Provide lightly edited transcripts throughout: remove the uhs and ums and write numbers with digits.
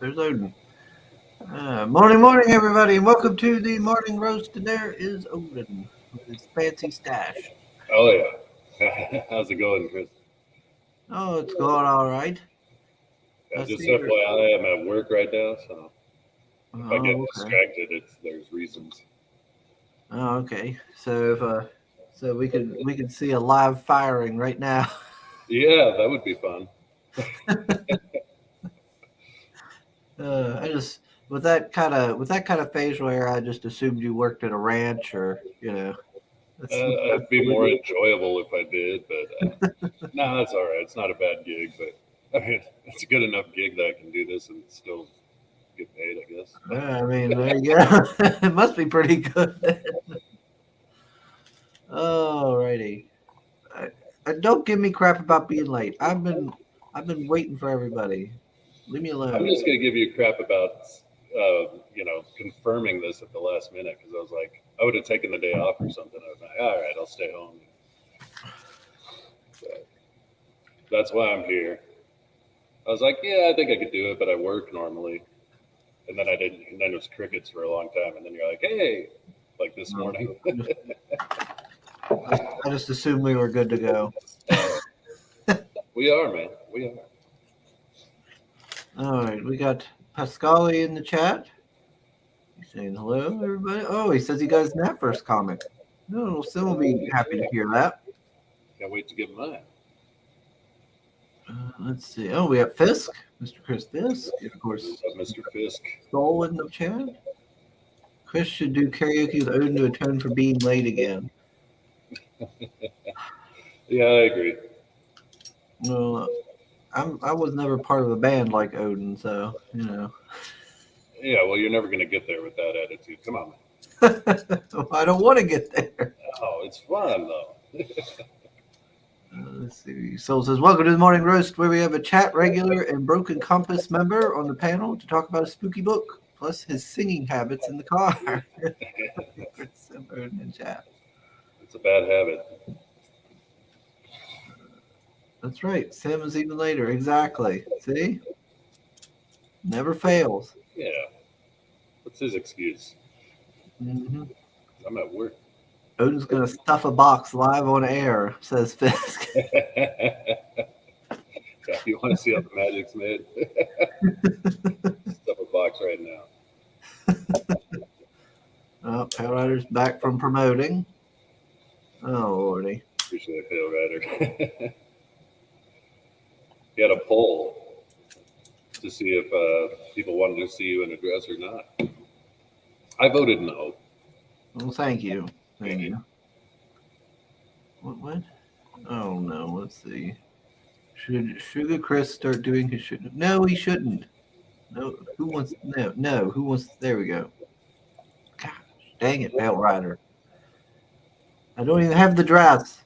There's Odin. Morning, everybody, and welcome to the morning roast. And there is Odin with his fancy stash. Oh yeah. How's it going, Chris? Oh, it's going all right. Yeah, I just see you're. FYI, I'm at work right now, so if I get Oh, okay. distracted, there's reasons. Oh, okay. So we could see a live firing right now. Yeah, that would be fun. I just with that kind of facial hair, I just assumed you worked at a ranch or that's It'd be what more we enjoyable if I did, but no, that's all right. It's not a bad gig, but I mean, it's a good enough gig that I can do this and still get paid, I guess. do. I mean, there you go. It must be pretty good. Alrighty. I, don't give me crap about being late. I've been waiting for everybody. Leave me I'm alone. just gonna give you crap about, confirming this at the last minute because I was like, I would have taken the day off or something. I was like, all right, I'll stay home. But that's why I'm here. I was like, yeah, I think I could do it, but I work normally. And then I didn't. And then it was crickets for a long time. And then you're like, hey, like this No, morning. I just assumed we were good to go. uh, we are, man. We are. All right, we got Pascali in the chat. He's saying hello, everybody. Oh, he says he got his Nat first comic. No, we'll still be happy to hear that. Can't wait to get mine. Let's see. Oh, we have Fisk, Mr. Chris Fisk, of course. Mr. Fisk. Soul in the chat. Chris should do karaoke with Odin to atone for being late again. Yeah, I agree. Well, I was never part of a band like Odin, so Yeah, well, you're never going to get there with that attitude. Come on, man. I don't want to get there. Oh, it's fun, though. Let's see. Soul says, "Welcome to the Morning Roast, where we have a chat regular and Broken Compass member on the panel to talk about a spooky book, plus his singing habits in the car." in chat. It's a bad habit. That's right. Sam is even later. Exactly. See? Never fails. Yeah. What's his excuse? Mm-hmm. I'm at work. Odin's going to stuff a box live on air, says Fisk. Yeah, you want to see how the magic's made? Stuff a box right now. Oh, Pale Rider's back from promoting. Oh, Lordy. Appreciate it, Pale Rider. He had a poll to see if people wanted to see you in a dress or not. I voted no. Well, thank you. Thank you. What? Oh, no. Let's see. Should Sugar Chris start doing his shit? No, he shouldn't. No, who wants? No. Who wants? There we go. Gosh, dang it, Pale Rider. I don't even have the dress.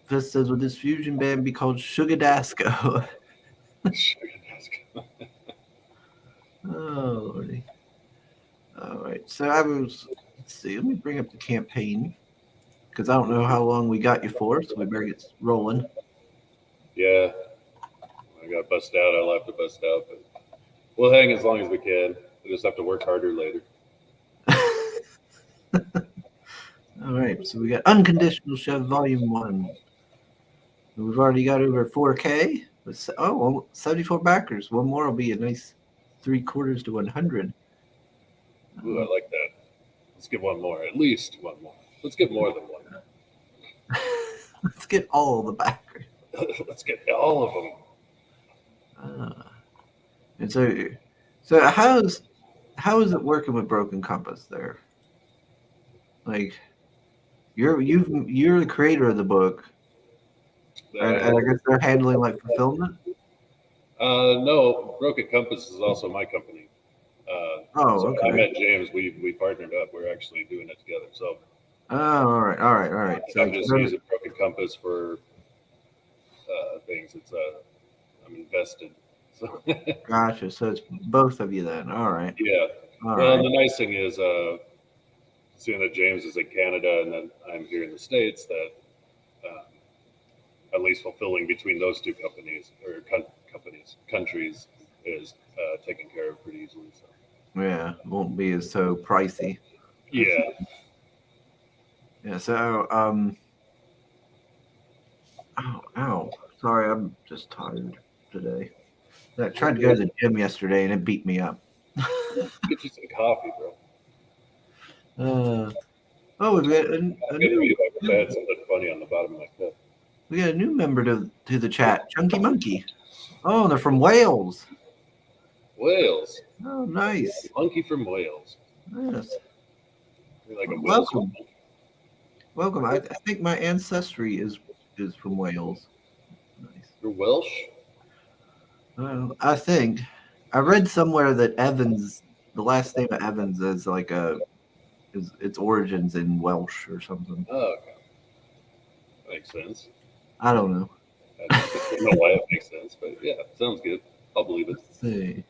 This says, would this fusion band be called Sugar Dasko? Sugar Dasko. Oh, Lordy. All right. So let's see. Let me bring up the campaign because I don't know how long we got you for, so we better get rolling. Yeah. I got bust out. I'll have to bust out, but we'll hang as long as we can. We just have to work harder later. All right. So we got Unconditional Shove Volume 1. We've already got over 4K. 74 backers. One more will be a nice 3/4 to 100. Ooh, I like that. Let's get one more. At least one more. Let's get more than one. Let's get all the backers. Let's get all of them. And so how is it working with Broken Compass there? Like you're the creator of the book, and I guess they're handling like fulfillment. No, Broken Compass is also my company. Okay. I met James. We partnered up. We're actually doing it together. So. All right. So I'm just using Broken Compass for things. I'm invested. So. Gotcha. So it's both of you then. All right. Yeah. And the nice thing is, seeing that James is in Canada and then I'm here in the States, that at least fulfilling between those two companies or countries is taken care of pretty easily. So Yeah, won't be as so pricey. yeah, Yeah. So ow. Sorry, I'm just tired today. I tried to go to the gym yesterday and it beat me up. get you some coffee, bro. Oh, we got a I wish I had something funny on the bottom of my cup. we got a new member to the chat, Chunky Monkey. Oh, they're from Wales. Wales. Oh, nice. Monkey from Wales. Yes. You're like a Welcome. Wales. Welcome. I think my ancestry is from Wales. Nice. You're Welsh? I think I read somewhere that Evans, the last name of Evans, is like its origins in Welsh or something. Oh, okay. That makes sense. I don't know. I don't know why it makes sense, but yeah, sounds good. I'll believe it. Let's see.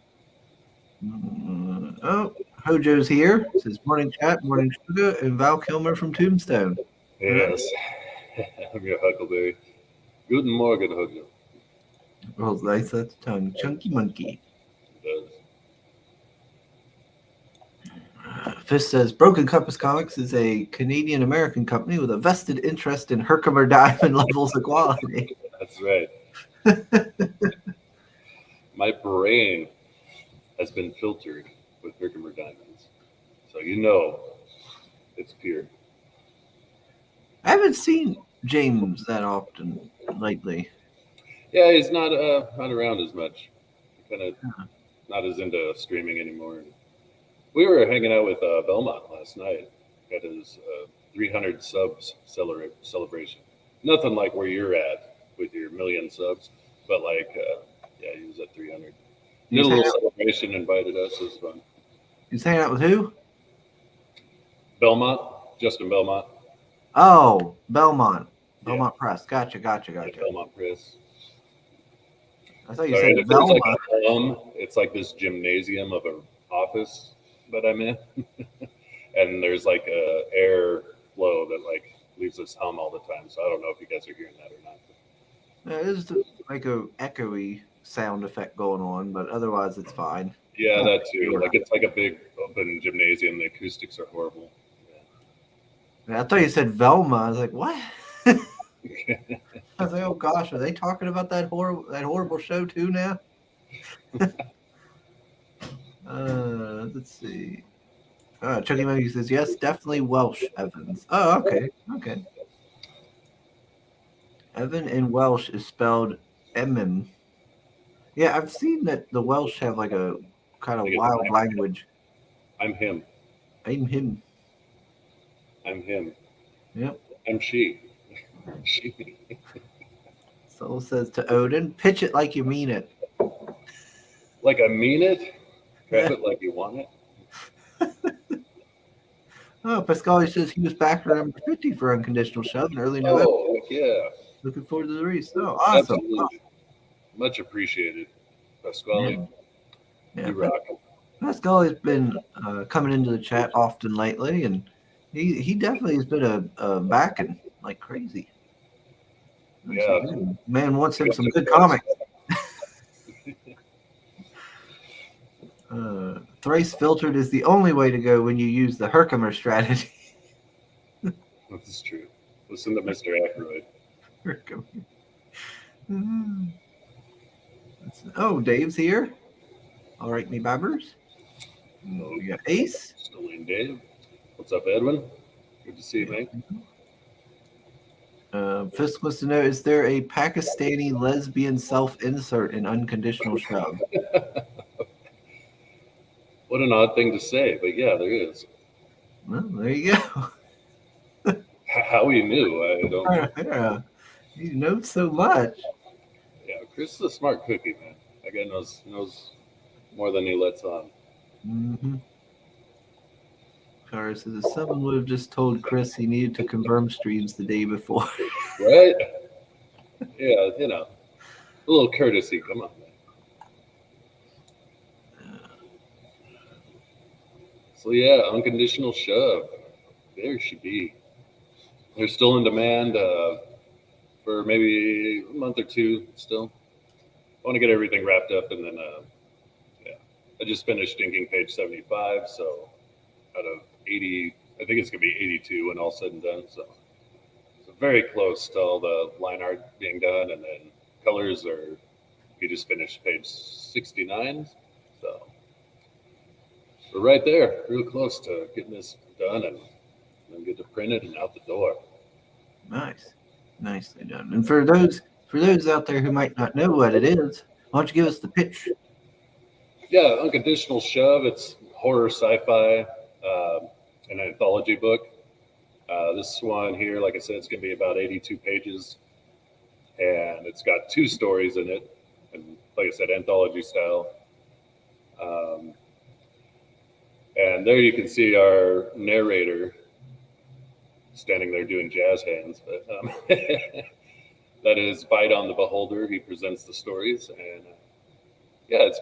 Oh, Hojo's here. Says morning chat, morning sugar, and Val Kilmer from Tombstone. Yes. I'm your Huckleberry. Guten Morgen, Hojo. Rolls nice that's tongue. Chunky Monkey. It does. Fist says Broken Compass Comics is a Canadian American company with a vested interest in Herkimer Diamond levels of quality. That's right. My brain has been filtered with Herkimer diamonds, so you know it's pure. I haven't seen James that often lately. Yeah, he's not around as much. Kind of not as into streaming anymore. We were hanging out with Belmont last night at his 300 subs celebration. Nothing like where you're at with your million subs, but like, yeah, he was at 300. Did a little celebration, invited us. It was fun. He's hanging out with who? Belmont, Justin Belmont. Oh, Belmont. Belmont Press. Gotcha. Yeah, Belmont Press. I thought you said Velma. Like it's like this gymnasium of an office that I'm in, and there's like a air flow that like leaves us hum all the time. So I don't know if you guys are hearing that or not. There's like a echoey sound effect going on, but otherwise it's fine. Yeah, that too. Like it's like a big open gymnasium. The acoustics are horrible. Yeah. I thought you said Velma. I was like, what? I was like, oh gosh, are they talking about that horrible show too now? Let's see. Chucky Monkey says yes, definitely Welsh Evans. Oh, okay. Evan in Welsh is spelled Emim. Yeah, I've seen that the Welsh have like a kind of wild language. I'm him. I'm him. I'm him. Yep. I'm she. She. Soul says to Odin, pitch it like you mean it. Like I mean it? Grab it like you want it? Oh, Pascali says he was back for number 50 for Unconditional Shove in early November. Oh, yeah. Looking forward to the release. Oh, awesome. Absolutely. Much appreciated. Pasquale, yeah. you rock. Pascali's been coming into the chat often lately, and he definitely has been a backing like crazy. Yeah. Man wants him some good comics. Thrice filtered is the only way to go when you use the Herkimer strategy. This is true. Listen to Mr. Aykroyd. Herkimer. Oh, Dave's here. All right, me babbers. Oh, We got Ace. Still in Dave. What's up, Edwin? Good to see you, mate. Fisk wants to know, is there a Pakistani lesbian self-insert in Unconditional Shove? What an odd thing to say, but yeah, there is. Well, there you go. How he knew, I don't. Yeah, you know so much. Yeah, Chris is a smart cookie, man. That guy knows more than he lets on. Mm-hmm. Cara says if someone would have just told Chris he needed to confirm streams the day before. Right? Yeah, a little courtesy. Come on, man. So yeah, Unconditional Shove. There she be. They're still in demand for maybe a month or two still. want to get everything wrapped up, and then yeah, I just finished inking page 75. So out of 80, I think it's gonna be 82 when all said and done. So very close to all the line art being done, and then colors are. We just finished page 69, so we're right there, real close to getting this done and then get to print it and out the door. Nice, nicely done. And for those out there who might not know what it is, why don't you give us the pitch? Yeah, Unconditional Shove. It's horror sci-fi, an anthology book. This one here, like I said, it's going to be about 82 pages, and it's got 2 stories in it, and like I said, anthology style. And there you can see our narrator standing there doing jazz hands. But that is Bite on the Beholder. He presents the stories, and yeah, it's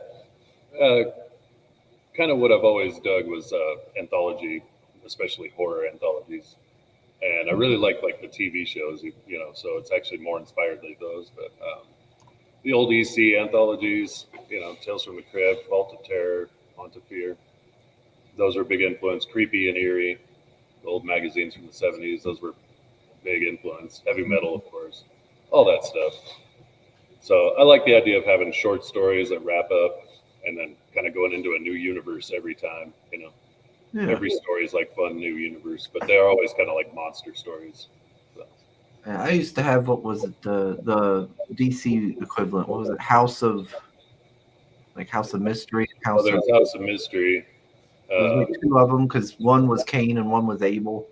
kind of what I've always dug was anthology, especially horror anthologies. And I really like the TV shows, so it's actually more inspired by those. But the old EC anthologies, Tales from the Crypt, Vault of Terror, Haunt of Fear, those were a big influence. Creepy and Eerie, the old magazines from the 70s, those were big influence. Heavy metal, of course, all that stuff. So I like the idea of having short stories that wrap up and then kind of going into a new universe every time, Yeah. Every story is like fun new universe, but they're always kind of like monster stories. So. I used to have, what was it, the DC equivalent? What was it? House of Mystery. There's House of Mystery. There's like 2 of them because one was Cain and one was Abel.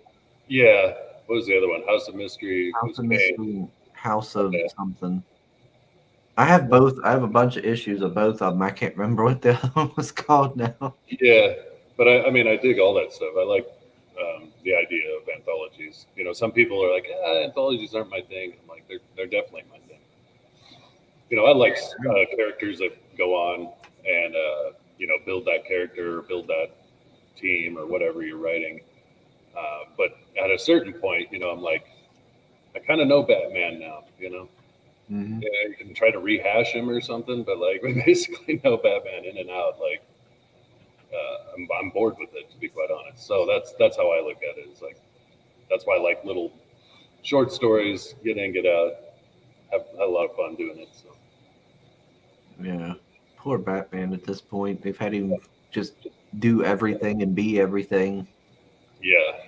Yeah. What was the other one? House of Mystery. House of Mystery. House of something. I have both. I have a bunch of issues of both of them. I can't remember what the other one was called now. Yeah, but I mean, I dig all that stuff. I like the idea of anthologies. Some people are like, anthologies aren't my thing. I'm like, they're definitely my thing. I like characters that go on and build that character, or build that team, or whatever you're writing. But at a certain point, I'm like, I kind of know Batman now. Mm-hmm. Yeah, you can try to rehash him or something, but like we basically know Batman in and out. Like I'm bored with it, to be quite honest. So that's how I look at it. It's like that's why I like little short stories, get in, get out. Have a lot of fun doing it. So Yeah, poor Batman. At this point, they've had him just do everything and be everything. yeah.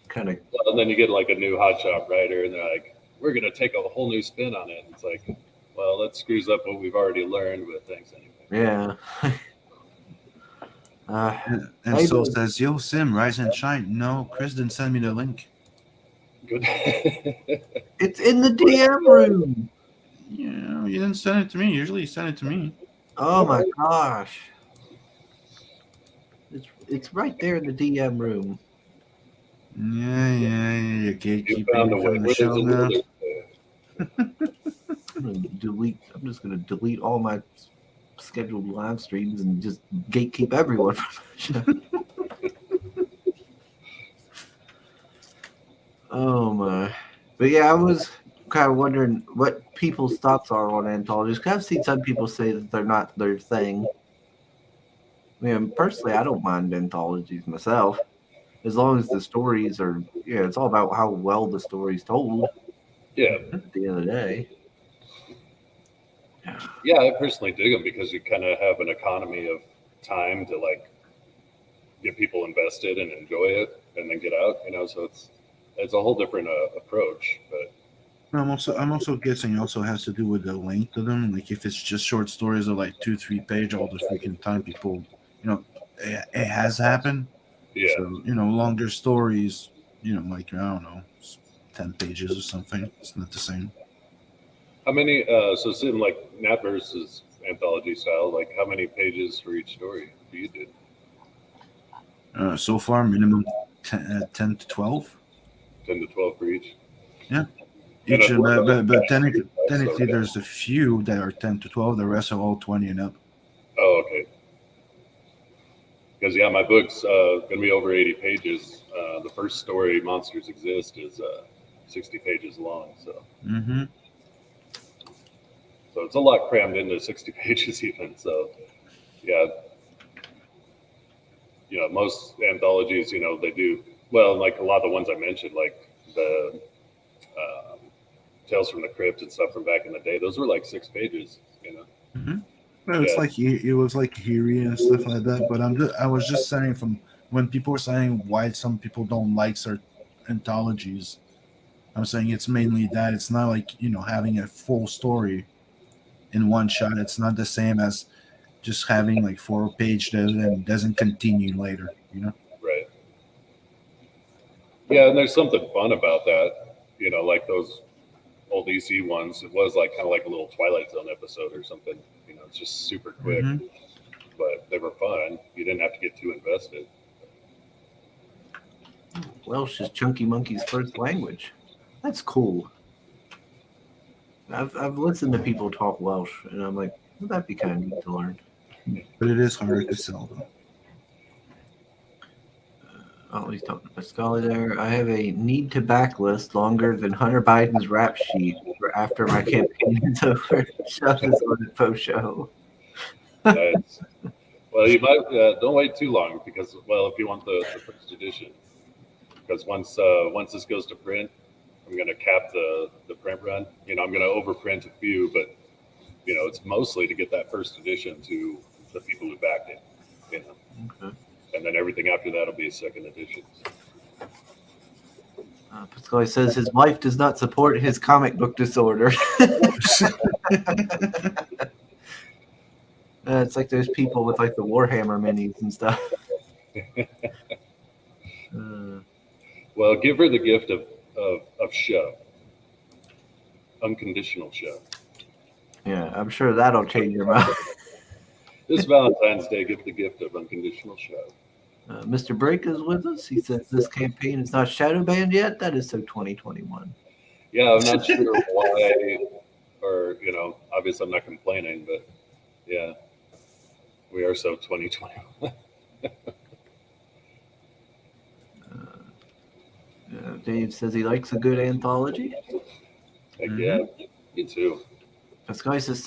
Kind of. Well, and then you get like a new hotshot writer, and they're like, we're going to take a whole new spin on it. It's like, well, that screws up what we've already learned, but thanks anyway. Yeah. And so says, yo, Sim, rise and shine. No, Chris didn't send me the link. Good. It's in the DM room. Yeah, you didn't send it to me. Usually you send it to me. Oh my gosh. It's right there in the DM room. Yeah. You Gatekeeping found a way. the show now. I'm just gonna delete all my scheduled live streams and just gatekeep everyone from the show. Oh my. But yeah, I was kind of wondering what people's thoughts are on anthologies, because I've seen some people say that they're not their thing. I mean, personally, I don't mind anthologies myself, as long as the stories are, it's all about how well the story's told. Yeah. At the end of the day. Yeah, I personally dig them because you kind of have an economy of time to like get people invested and enjoy it, and then get out. So it's a whole different approach. But I'm also guessing it also has to do with the length of them. Like if it's just short stories of like 2-3 page all the freaking time, people, it has happened. yeah. So longer stories, like I don't know, 10 pages or something. It's not the same. How many? So Sim, like Nat versus anthology style, like how many pages for each story do you do? So far, minimum 10 to 12. 10 to 12 for each. Yeah. Each, but technically, there's a few that are 10 to 12. The rest are all 20 and up. Oh, okay. Because my book's gonna be over 80 pages. The first story, Monsters Exist, is 60 pages long. So. Mm-hmm. So it's a lot crammed into 60 pages even. So yeah, most anthologies, they do well. Like a lot of the ones I mentioned, like the um, Tales from the Crypt and stuff from back in the day, those were like 6 pages. Mm-hmm. No, it's Yeah. like it was like eerie and stuff like that. But I was just saying from when people are saying why some people don't like certain anthologies. I'm saying it's mainly that it's not like having a full story in one shot. It's not the same as just having like 4 page that and doesn't continue later. Right. Yeah, and there's something fun about that. Like those old EC ones. It was like kind of like a little Twilight Zone episode or something. It's just super quick, Mhm. but they were fun. You didn't have to get too invested. Welsh is Chunky Monkey's first language. That's cool. I've listened to people talk Welsh, and I'm like, well, that'd be kind of neat to learn. But it is harder to sell them. Oh, he's talking to Pascali there. I have a need to backlist longer than Hunter Biden's rap sheet for after my campaign is over. Shove this on the post show. Nice. Well, you might don't wait too long because, if you want the first edition, because once this goes to print, I'm going to cap the print run. I'm going to overprint a few, but it's mostly to get that first edition to the people who backed it. Okay. And then everything after that will be a second edition. Pascali says his wife does not support his comic book disorder. It's like those people with like the Warhammer minis and stuff. Well, give her the gift of show. Unconditional show. Yeah, I'm sure that'll change your mind. This Valentine's Day, give the gift of unconditional show. Mr. Break is with us. He says this campaign is not shadow banned yet. That is so 2021. Yeah, I'm not sure why, or obviously I'm not complaining, but yeah, we are so 2021. Dave says he likes a good anthology. Heck yeah, me too. Pascal says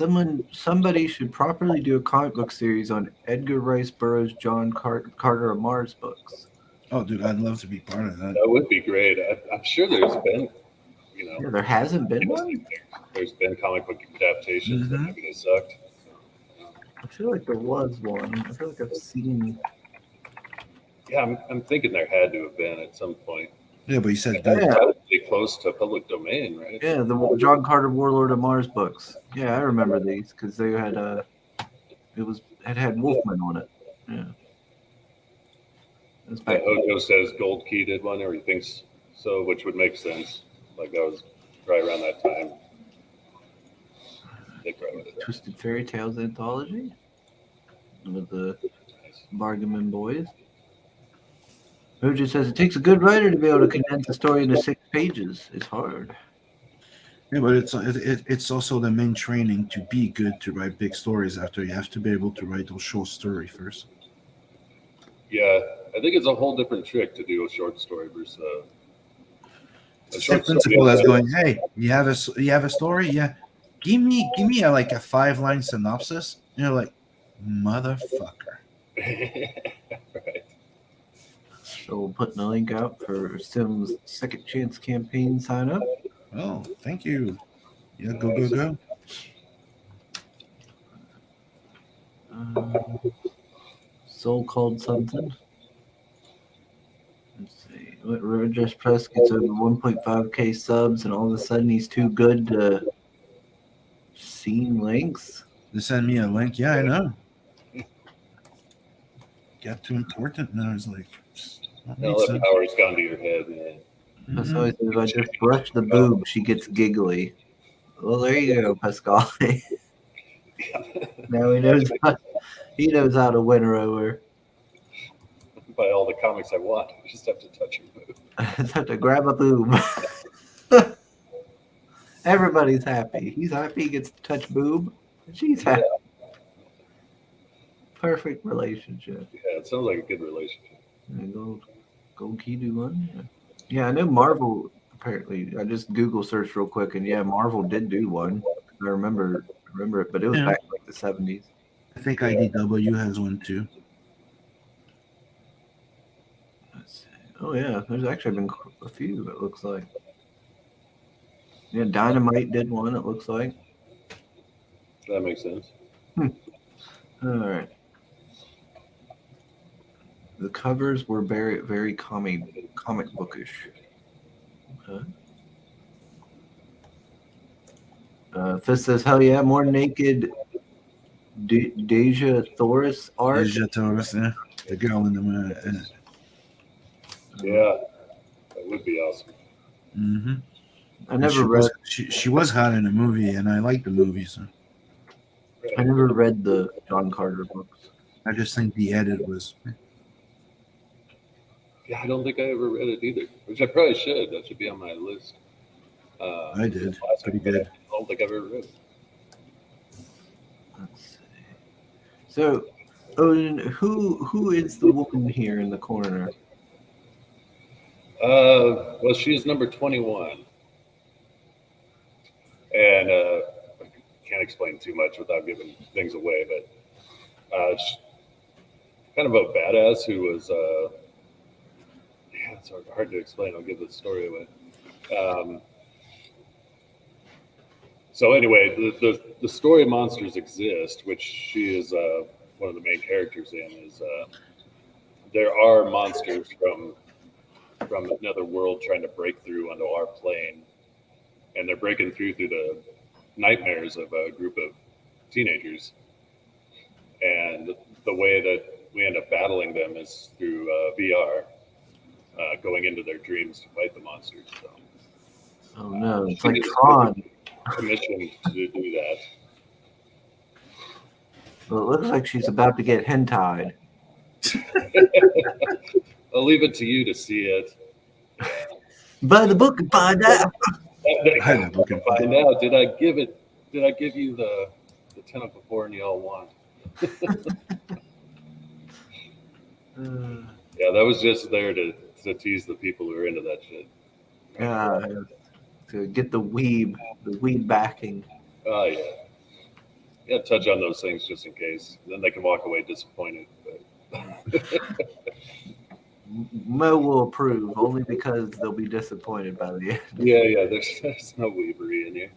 somebody should properly do a comic book series on Edgar Rice Burroughs' John Carter of Mars books. Oh, dude, I'd love to be part of that. That would be great. I'm sure there's been, Yeah, there hasn't been one. There's been comic book adaptations that maybe they sucked. I feel like there was one. I feel like I've seen. Yeah, I'm thinking there had to have been at some point. Yeah, but you said That's probably close to public domain, right? Yeah, the John Carter Warlord of Mars books. Yeah, I remember these because they had it had Wolfman on it. Yeah. Hojo says Gold Key did one, or he thinks so, which would make sense. Like that was right around that time. Twisted Fairy Tales anthology with the Bargaman Boys. Hojo says it takes a good writer to be able to condense a story into 6 pages. It's hard. Yeah, but it's also the main training to be good to write big stories. After you have to be able to write those short story first. Yeah, I think it's a whole different trick to do a short story versus a short principle that's going. Hey, you have a story? Yeah, give me like a 5-line synopsis. You're like, motherfucker. Right. So we'll put the link out for Sim's Second Chance campaign sign up. Oh, thank you. Yeah, go. Soul Called something. Let's see. What Rogers Press gets over 1.5k subs, and all of a sudden he's too good to see links. They send me a link. Yeah, I know. Got too important, and I was like, all that power's gone to your head, man. That's always if I just brush the boob, she gets giggly. Well, there you go, Pascali. Now he knows how to win her over. By all the comics I want, you just have to touch your boob. I just have to grab a boob. Everybody's happy. He's happy he gets to touch boob. She's happy. Perfect relationship. Yeah, it sounds like a good relationship. Gold Key do one. Yeah, I know Marvel. Apparently, I just Google searched real quick, and yeah, Marvel did do one. I remember remember it, but it was Yeah. back in like the 70s. I think IDW has one too. Let's see. Oh yeah, there's actually been a few. It looks like. Yeah, Dynamite did one. It looks like. That makes sense. All right. The covers were very, very comic bookish. Okay. Fist says, "Hell yeah, more naked Deja Thoris art." Asia Taurus, yeah. The girl in the Yeah, that would be awesome. mm-hmm. I never read. She was hot in the movie, and I like the movie, so I never read the John Carter books. I just think the edit was. Yeah, I don't think I ever read it either, which I probably should. That should be on my list. I did. Pretty But good. I don't think I've ever read it. Let's see. So, Odin, who is the woman here in the corner? Well, she is number 21. And I can't explain too much without giving things away, but she's kind of a badass who was, it's hard to explain. I'll give the story away. So anyway, the story Monsters Exist, which she is one of the main characters in, is there are monsters from another world trying to break through onto our plane, and they're breaking through the nightmares of a group of teenagers. And the way that we end up battling them is through VR, going into their dreams to fight the monsters. So, Oh no, it's like Tron. Commissioned to do that. Well, it looks like she's about to get hentai. I'll leave it to you to see it. Buy the book and find out. I know, looking for Find out. Did I give you the tentacle porn you all want? Yeah, that was just there to tease the people who are into that shit. To get the weeb backing. Oh yeah. Yeah, touch on those things just in case. Then they can walk away disappointed. But Mo will approve only because they'll be disappointed by the end. yeah. There's no weavery in here.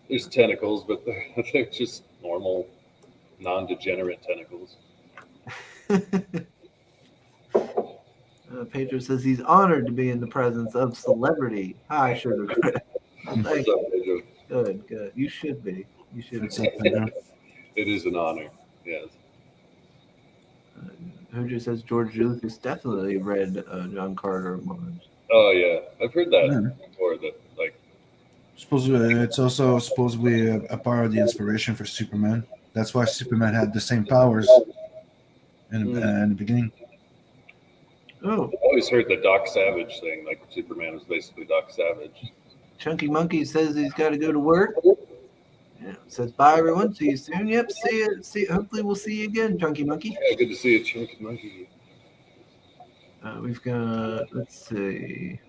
There's tentacles, but they're just normal, non-degenerate tentacles. Pedro says he's honored to be in the presence of celebrity. Hi, Sugar Chris. What's Thank up, you. Pedro? Good. You should be. You should What's be. up, man? It is an honor. Yes. Pedro says George Lucas definitely read John Carter Mars. Oh yeah, I've heard that Yeah. before. That like, It's also supposedly a part of the inspiration for Superman. That's why Superman had the same powers in the beginning. Oh, I've always heard the Doc Savage thing. Like Superman was basically Doc Savage. Chunky Monkey says he's got to go to work. Yeah, says bye everyone. See you soon. Yep. See you. Hopefully we'll see you again, Chunky Monkey. Yeah, good to see you, Chunky Monkey. We've got. Let's see.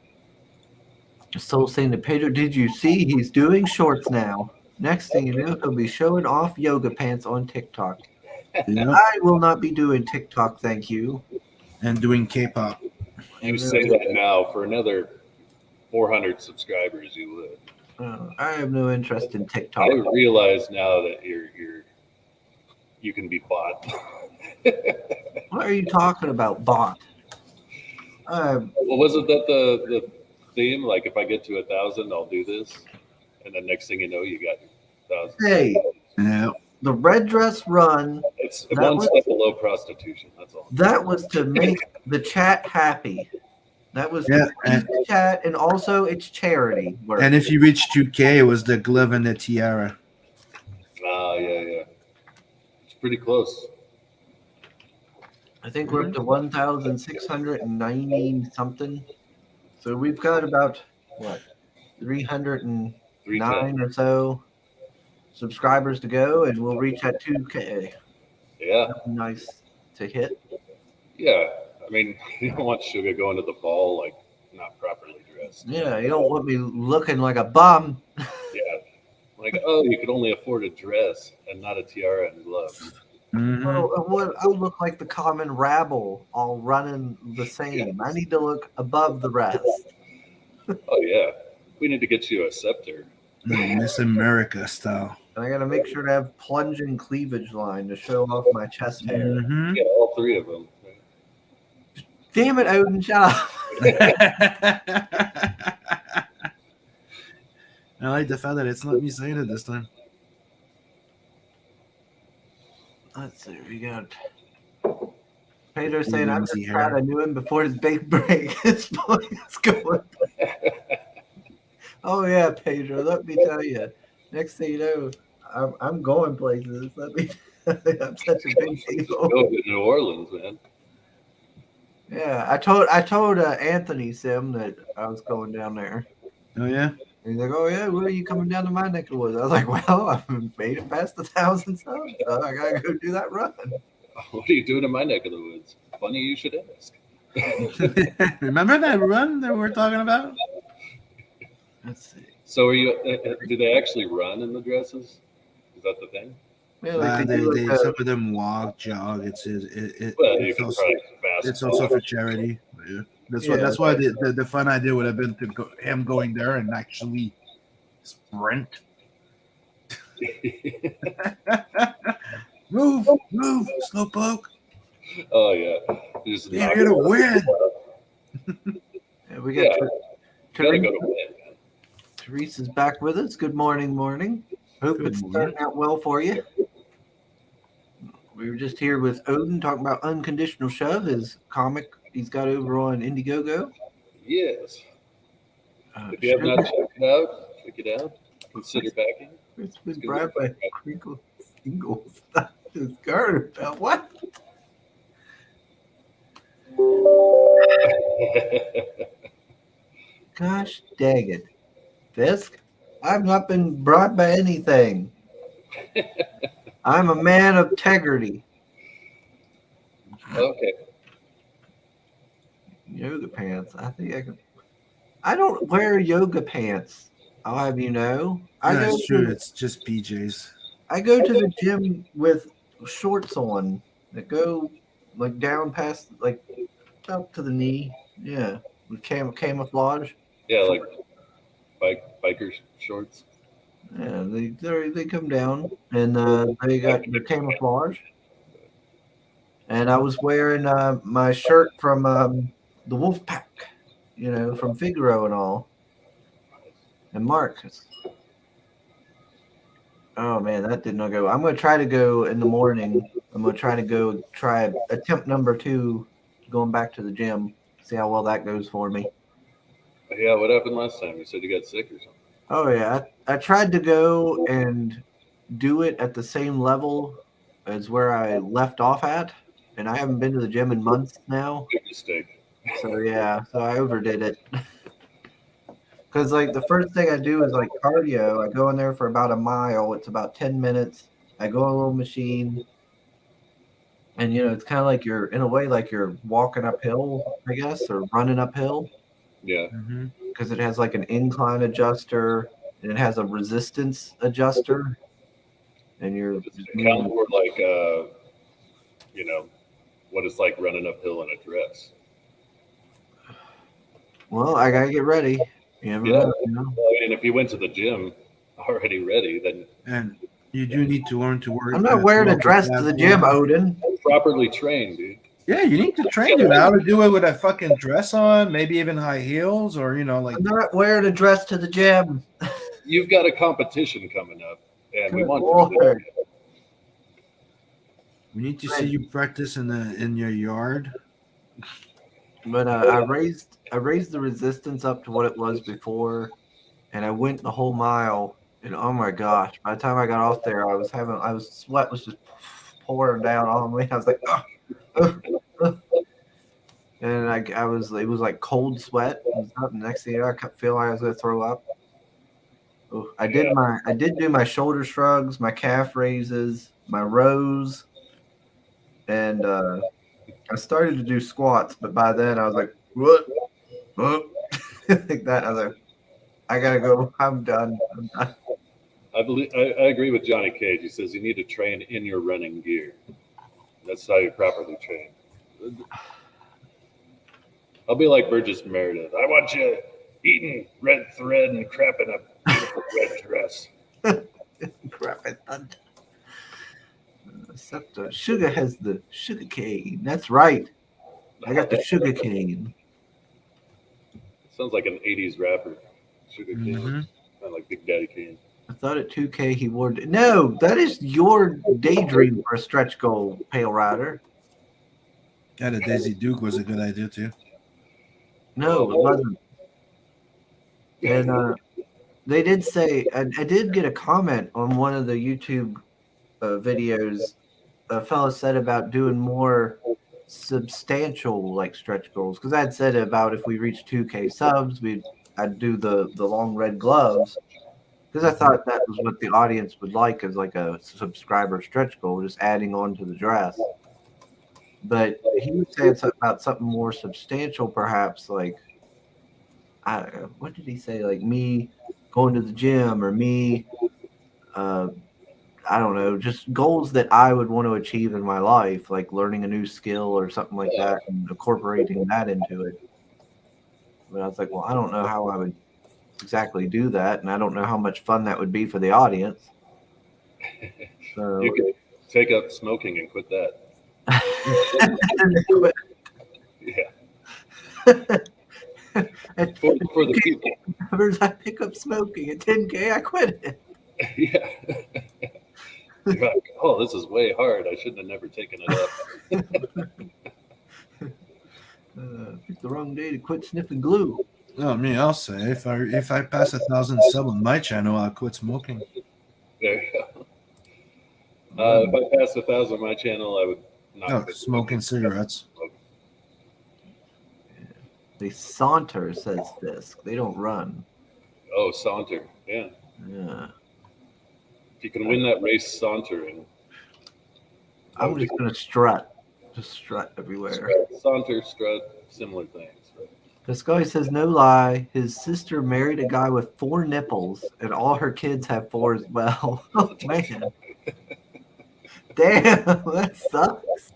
Soul saying to Pedro, did you see he's doing shorts now? Next thing you know, he'll be showing off yoga pants on TikTok. Yeah. I will not be doing TikTok, thank you. And doing K-pop. You say that now for another 400 subscribers, you would. I have no interest in TikTok. I realize now that you can be bought. What are you talking about, bot? Well, wasn't that the theme? Like, if I get to 1,000, I'll do this, and then next thing you know, you got 1,000. Hey, Yeah. the red dress run. It's That one was- step below prostitution. That's all. That was to make the chat happy. That was Yeah, to feed the chat, and also it's charity work. And if you reach 2K, it was the glove and the tiara. Ah, yeah. It's pretty close. I think we're up to 1,690 something. So we've got about 309 310. or so subscribers to go, and we'll reach that 2K. Yeah. That'd be nice to hit. Yeah. I mean, you don't want Sugar going to the ball like not properly dressed. Yeah, you don't want me looking like a bum. Yeah. Like, oh, you could only afford a dress and not a tiara and gloves. Mhm. Well, I'll look like the common rabble, all running the same. I need to look above the rest. Oh yeah, we need to get you a scepter. Like Miss America style. And I got to make sure to have plunging cleavage line to show off my chest hair. Mhm. Yeah, all three of them. Damn it, Odin, shut up. I like the fact that it's not me saying it this time. Let's see. We got Pedro saying, I'm Easy just proud hair. I knew him before his big break. His voice going. Oh, yeah, Pedro. Let me tell you. Next thing you know, I'm going places. Let me tell you, I'm such a big deal. Go to New Orleans, man. Yeah, I told Anthony Sim that I was going down there. Oh yeah. He's like, "Oh yeah, where are you coming down to my neck of the woods?" I was like, "Well, I've made it past 1,000 subs, so I gotta go do that run." What are you doing in my neck of the woods? Funny you should ask. Remember that run that we were talking about? Let's see. So are you? Do they actually run in the dresses? Is that the thing? Yeah, like they do They like some of them walk, jog. It's Well, you it's can also try fast. it's also for charity. Yeah. Yeah. That's why the fun idea would have been to go, him going there and actually sprint. Move, slowpoke. Oh yeah, just You're knock gonna it out. win. yeah, we got Yeah. Gotta go to win. Teresa's back with us. Good morning, morning. Hope Good it's morning. starting out well for you. We were just here with Odin talking about Unconditional Shove, his comic he's got over on Indiegogo. Yes. If you have not checked it out, check it out. Consider backing. It's been bribed by Crinkle Singles. His garter belt. What? Gosh dang it. Fisk, I've not been bribed by anything. I'm a man of integrity. Okay. Yoga pants. I think I can. I don't wear yoga pants. I'll have you know. That's true. It's just PJs. I go to the gym with shorts on that go like down past like up to the knee. Yeah, with camouflage. Yeah, like biker shorts. Yeah, they come down and they got the camouflage. And I was wearing my shirt from the Wolf Pack, you know, from Figaro and all, and Marcus. Oh man, that did not go. I'm gonna try to go in the morning. I'm gonna try to go try attempt number 2, going back to the gym. See how well that goes for me. Yeah, what happened last time? You said you got sick or something. Oh yeah, I tried to go and do it at the same level as where I left off at, and I haven't been to the gym in months now. Big mistake. So yeah, so I overdid it. Because like the first thing I do is like cardio. I go in there for about a mile. It's about 10 minutes. I go on a little machine, and you know it's kind of like you're in a way like you're walking uphill, I guess, or running uphill. Yeah. Because it has like an incline adjuster and it has a resistance adjuster, and you're Does it account for like you know, what it's like running uphill in a dress? well, I gotta get ready. You never Yeah. know, you know? Well, I mean, if you went to the gym already ready, then And you do need to learn to work. I'm not wearing a dress to the gym, Odin. properly trained, dude. Yeah, you need to train you how to do it with a fucking dress on, maybe even high heels, or you know, like I'm not wearing a dress to the gym. You've got a competition coming up, and we Good want you Lord. to we need to see you practice in your yard. But I raised the resistance up to what it was before, and I went the whole mile. And oh my gosh! By the time I got off there, sweat was just pouring down on me. I was like, and it was like cold sweat. And the next thing you know, I kept feeling like I was gonna throw up. I did do my shoulder shrugs, my calf raises, my rows, and I started to do squats. But by then, I was like, what? Like that. I was like, I gotta go. I'm done. I agree with Johnny Cage. He says you need to train in your running gear. That's how you properly train. I'll be like Burgess Meredith. I want you eating red thread and crap in a beautiful red dress. Crap, I thought. Except Sugar has the sugar cane. That's right. I got the sugar cane. Sounds like an 80s rapper. Sugar cane. Mhm. Kind of like Big Daddy Kane. I thought at 2K he wore. No, that is your daydream for a stretch goal, Pale Rider. Yeah, the Daisy Duke was a good idea too. No, it wasn't. And they did say, I did get a comment on one of the YouTube videos. A fellow said about doing more substantial like stretch goals because I'd said about if we reached 2K subs, I'd do the long red gloves because I thought that was what the audience would like as like a subscriber stretch goal, just adding on to the dress. But he was saying something about something more substantial, perhaps like I don't know, what did he say? Like me going to the gym or me, I don't know, just goals that I would want to achieve in my life, like learning a new skill or something like that and incorporating that into it. But I was like, well, I don't know how I would exactly do that, and I don't know how much fun that would be for the audience. So You could take up smoking and quit that. Yeah. For the people. Whenever I pick up smoking at 10K, I quit it. Yeah. You're like, oh, this is way hard. I shouldn't have never taken it up. Picked the wrong day to quit sniffing glue. Oh, me, I'll say if I pass 1,000 sub on my channel, I'll quit smoking. There you go. If I passed 1,000 on my channel, I would not quit smoking cigarettes. They saunter, says this. They don't run. Oh, saunter. Yeah. Yeah. If you can win that race sauntering. I'm just going to strut. Just strut everywhere. Saunter, strut, similar things. Right? This guy says, no lie, his sister married a guy with 4 nipples, and all her kids have 4 as well. Oh, man. Damn, that sucks.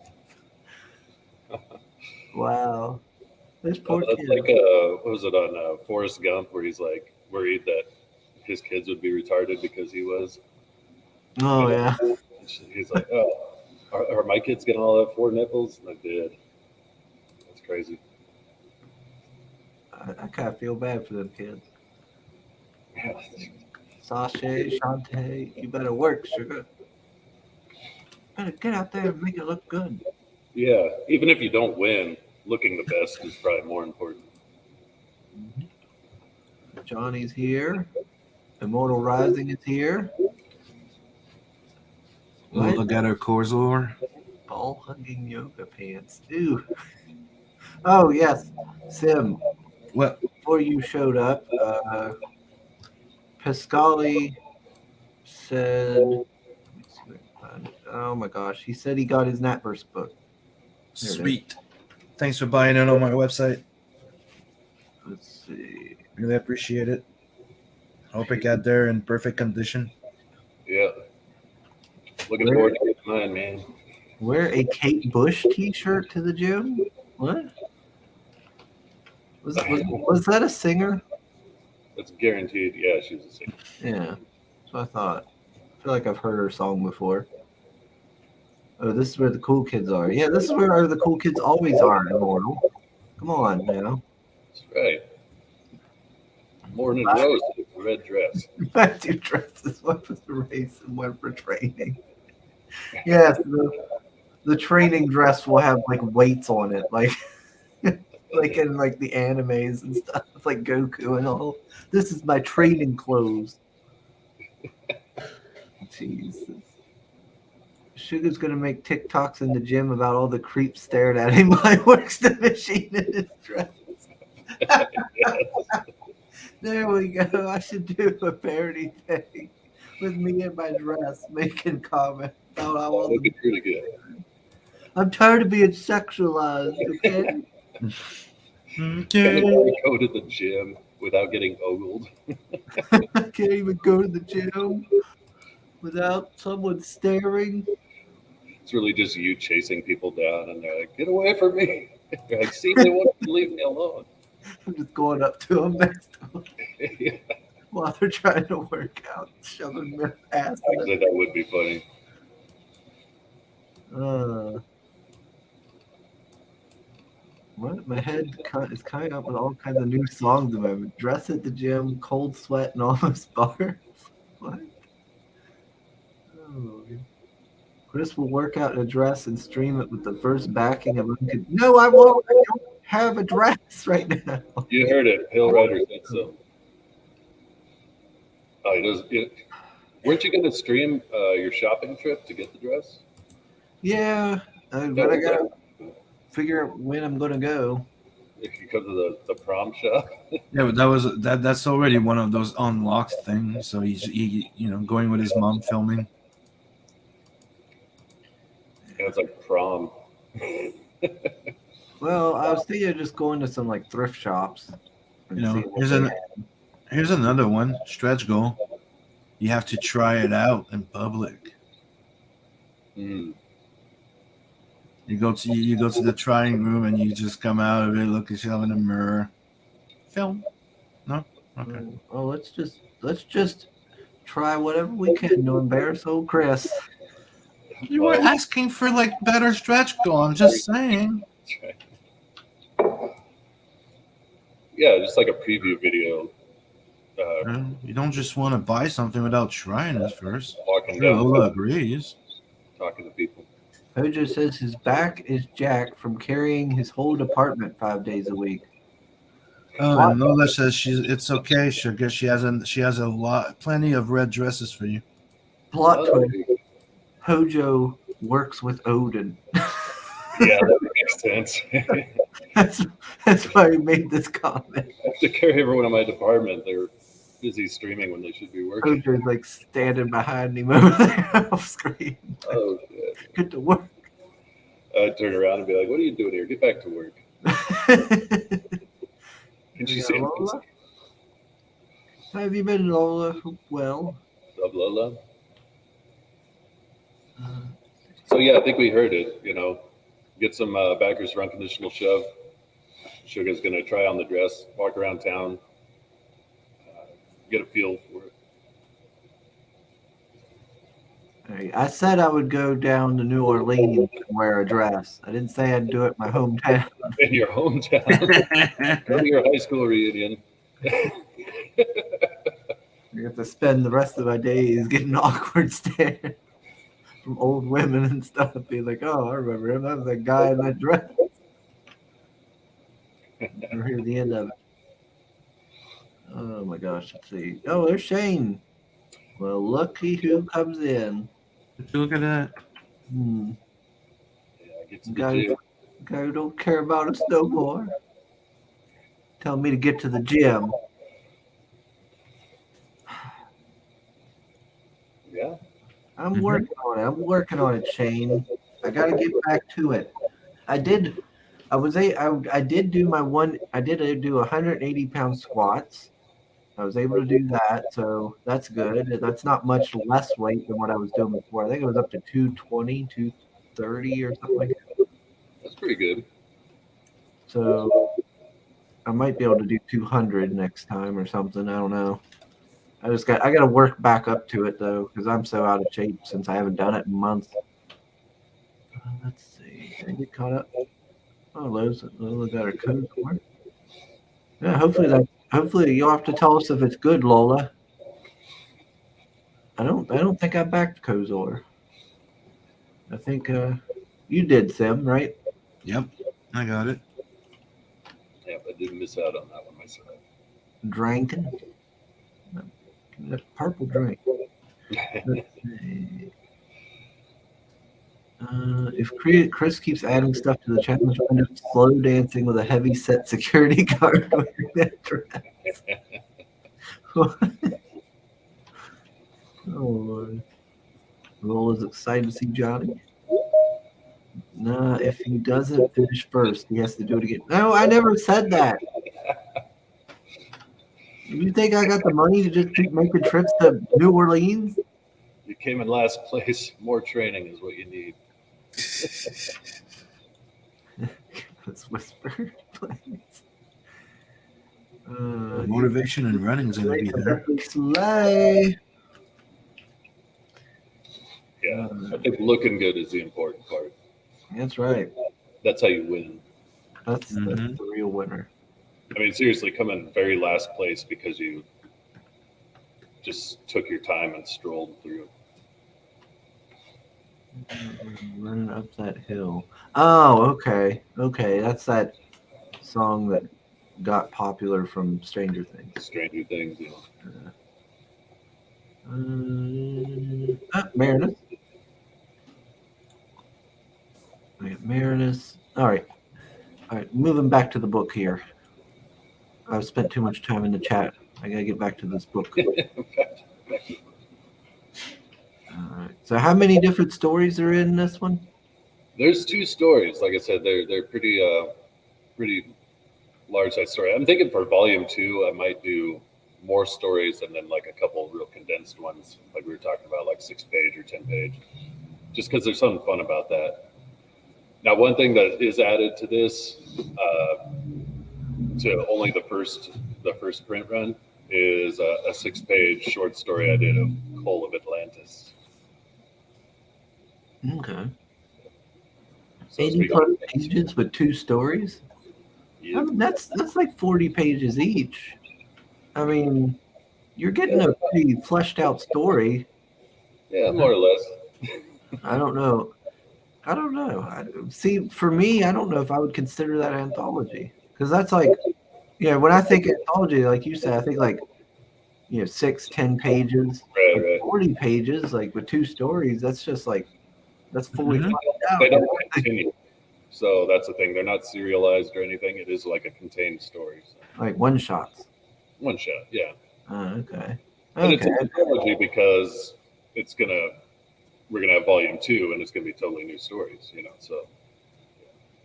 Wow. This poor That's kid. like, what was it on Forrest Gump, where he's like worried that his kids would be retarded because he was. Oh, yeah. He's like, oh, are my kids going to all have 4 nipples? And I did. That's crazy. I kind of feel bad for them kids. Yeah. Sasha, Shantae, you better work, sugar. Better get out there and make it look good. Yeah, even if you don't win, looking the best is probably more important. Johnny's here. Immortal Rising is here. Look at her Corzor. Ball hugging yoga pants. Ew. Oh, yes. Sim. What? Before you showed up, Pascali said, oh my gosh, he said he got his Natverse book. Sweet. Thanks for buying it on my website. Let's see. Really appreciate it. Hope it got there in perfect condition. Yeah. Looking forward to getting mine, man. Wear a Kate Bush t-shirt to the gym? What? Was that a singer? That's guaranteed. Yeah, she was a singer. Yeah. That's what I thought. I feel like I've heard her song before. Oh, this is where the cool kids are. Yeah, this is where the cool kids always are, Immortal. Come on, now. That's right. Morning Rose, red dress. My 2 dresses, one for the race and one for training. Yes, the training dress will have like weights on it, like like in like the animes and stuff. It's like Goku and all. This is my training clothes. Jesus. Sugar's gonna make TikToks in the gym about all the creeps staring at him while he works the machine in his dress. There we go. I should do a parody thing with me in my dress making comments about how all Looking pretty good. I'm tired of being sexualized, okay? Can you go to the gym without getting ogled? I can't even go to the gym without someone staring. It's really just you chasing people down, and they're like, "Get away from me!" You're like, "See, they won't leave me alone." I'm just going up to them next to them Yeah, while they're trying to work out, shoving their ass in actually, it. that would be funny. What? My head is coming up with all kinds of new songs at the moment. Dress at the gym, cold sweat, and almost barf. What? Oh, Chris will work out in a dress and stream it with the first backing of No, I won't. I don't have a dress right now. You heard it. Hill Rider said so. Oh, he does. Weren't you going to stream your shopping trip to get the dress? Yeah, but I gotta figure out when I'm gonna go. If you come to the prom shop. Yeah, but that's already one of those unlocked things. So he going with his mom filming. And it's like prom. Well, I was thinking of just going to some like thrift shops. And seeing what Here's another one stretch goal. You have to try it out in public. Mm. You go to the trying room and you just come out of it, look at yourself in the mirror. Film. No? Okay. Oh, let's just try whatever we can to embarrass old Chris. You were asking for like better stretch goal. I'm just saying. Yeah, just like a preview video. You don't just want to buy something without trying it first. Walking Sure, down, Lola agrees. talking to people. Hojo says his back is jacked from carrying his whole department 5 days a week. Oh, and Lola says it's okay, sugar. She has plenty of red dresses for you. Plot twist: Hojo works with Odin. Yeah, that makes sense. That's why he made this comment. I have to carry everyone in my department. They're busy streaming when they should be working. Hojo's like standing behind him over there off screen. Oh, shit. Good to work. I'd turn around and be like, "What are you doing here? Get back to work." Can she see Lola? How have you been, Lola? Well. Love Lola. So yeah, I think we heard it. Get some backers for unconditional shove. Sugar's gonna try on the dress, walk around town, get a feel for it. I said I would go down to New Orleans and wear a dress. I didn't say I'd do it in my hometown. In your hometown, go to your high school reunion. I have to spend the rest of my days getting awkward stares from old women and stuff. Be like, oh, I remember him. That was that guy in that dress. Never hear the end of it. Oh my gosh, let's see. Oh, there's Shane. Well, lucky who comes in. Look at that. Yeah, get to the Guy gym. who don't care about us no more. Tell me to get to the gym. Yeah. I'm working on it. I'm working on it, Shane. I got to get back to it. I did do my one. I did do 180-pound squats. I was able to do that, so that's good. That's not much less weight than what I was doing before. I think it was up to 220, 230 or something like that. That's pretty good. So I might be able to do 200 next time or something. I don't know. I got to work back up to it though, because I'm so out of shape since I haven't done it in months. Let's see. Can I get caught up? Oh, Lola got her code for it. Yeah, hopefully you'll have to tell us if it's good, Lola. I don't think I backed Kozor. I think you did, Sim, right? Yep, I got it. Yeah, I didn't miss out on that one myself. Drinking. That purple drink. If Chris keeps adding stuff to the challenge, end up slow dancing with a heavy set security guard wearing that dress. Oh Lord. Lola's excited to see Johnny. Nah, if he doesn't finish first, he has to do it again. No, I never said that. You think I got the money to just keep making trips to New Orleans? You came in last place. More training is what you need. Let's whisper. Motivation and running is going to be there. Slay. Yeah, I think looking good is the important part. That's right. That's how you win. That's the real winner. I mean, seriously, come in very last place because you just took your time and strolled through. Running up that hill. Oh, okay. Okay, that's that song that got popular from Stranger Things. Stranger Things, you know. Marinus. We got Marinus. All right. Moving back to the book here. I've spent too much time in the chat. I gotta get back to this book. All right. So, how many different stories are in this one? There's 2 stories. Like I said, they're pretty large size story. I'm thinking for volume 2, I might do more stories and then like a couple real condensed ones, like we were talking about, like 6-page or 10-page, just because there's something fun about that. Now, one thing that is added to this, to only the first print run, is a 6-page short story I did of Coal of Atlantis. Okay. So 80 pages with 2 stories? Yeah. I mean, that's like 40 pages each. I mean, you're getting a pretty fleshed out story. Yeah, more or less. I don't know. See, for me, I don't know if I would consider that anthology, because that's like, when I think anthology, like you said, I think like, 6-10 pages, Right. 40 pages, like with 2 stories. That's just like, that's fully fleshed out. They don't continue. So that's the thing. They're not serialized or anything. It is like a contained story. So. Like one shots. One shot, yeah. Okay. And it's an anthology because we're gonna have volume 2, and it's gonna be totally new stories, So.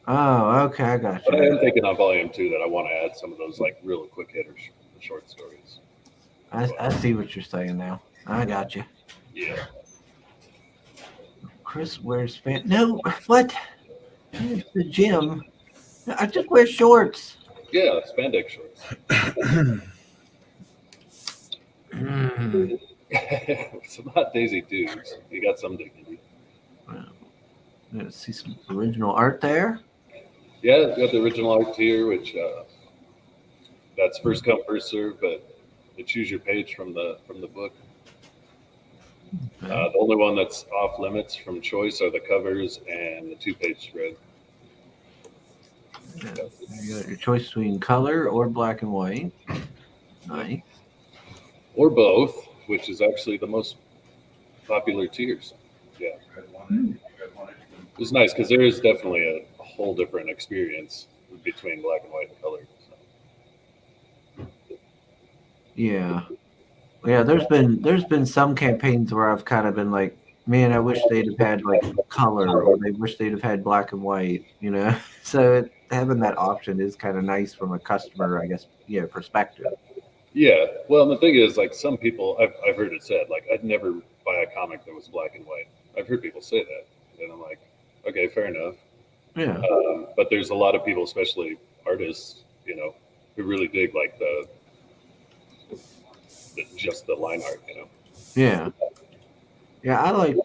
Oh, okay, I got you. But I am thinking on volume 2 that I want to add some of those like real quick hitter short stories. I see what you're saying now. I got you. Yeah. Chris wears No, what? It's the gym. I just wear shorts. Yeah, spandex shorts. Some hot Daisy dudes. You got some dignity. See some original art there. Yeah, got the original art here, which that's first come first serve, but you choose your page from the book. Okay. The only one that's off limits from choice are the covers and the 2-page spread. Yeah. You got your choice between color or black and white. Nice. Or both, which is actually the most popular tiers. Yeah. It's nice because there is definitely a whole different experience between black and white and color. So. Yeah. Yeah, there's been some campaigns where I've kind of been like, man, I wish they'd have had like color, or they wish they'd have had black and white, So having that option is kind of nice from a customer, I guess, perspective. Yeah, well, and the thing is, like, some people, I've heard it said, like, I'd never buy a comic that was black and white. I've heard people say that, and I'm like, okay, fair enough. Yeah. But there's a lot of people, especially artists, who really dig like just the line art, Yeah. Yeah, I like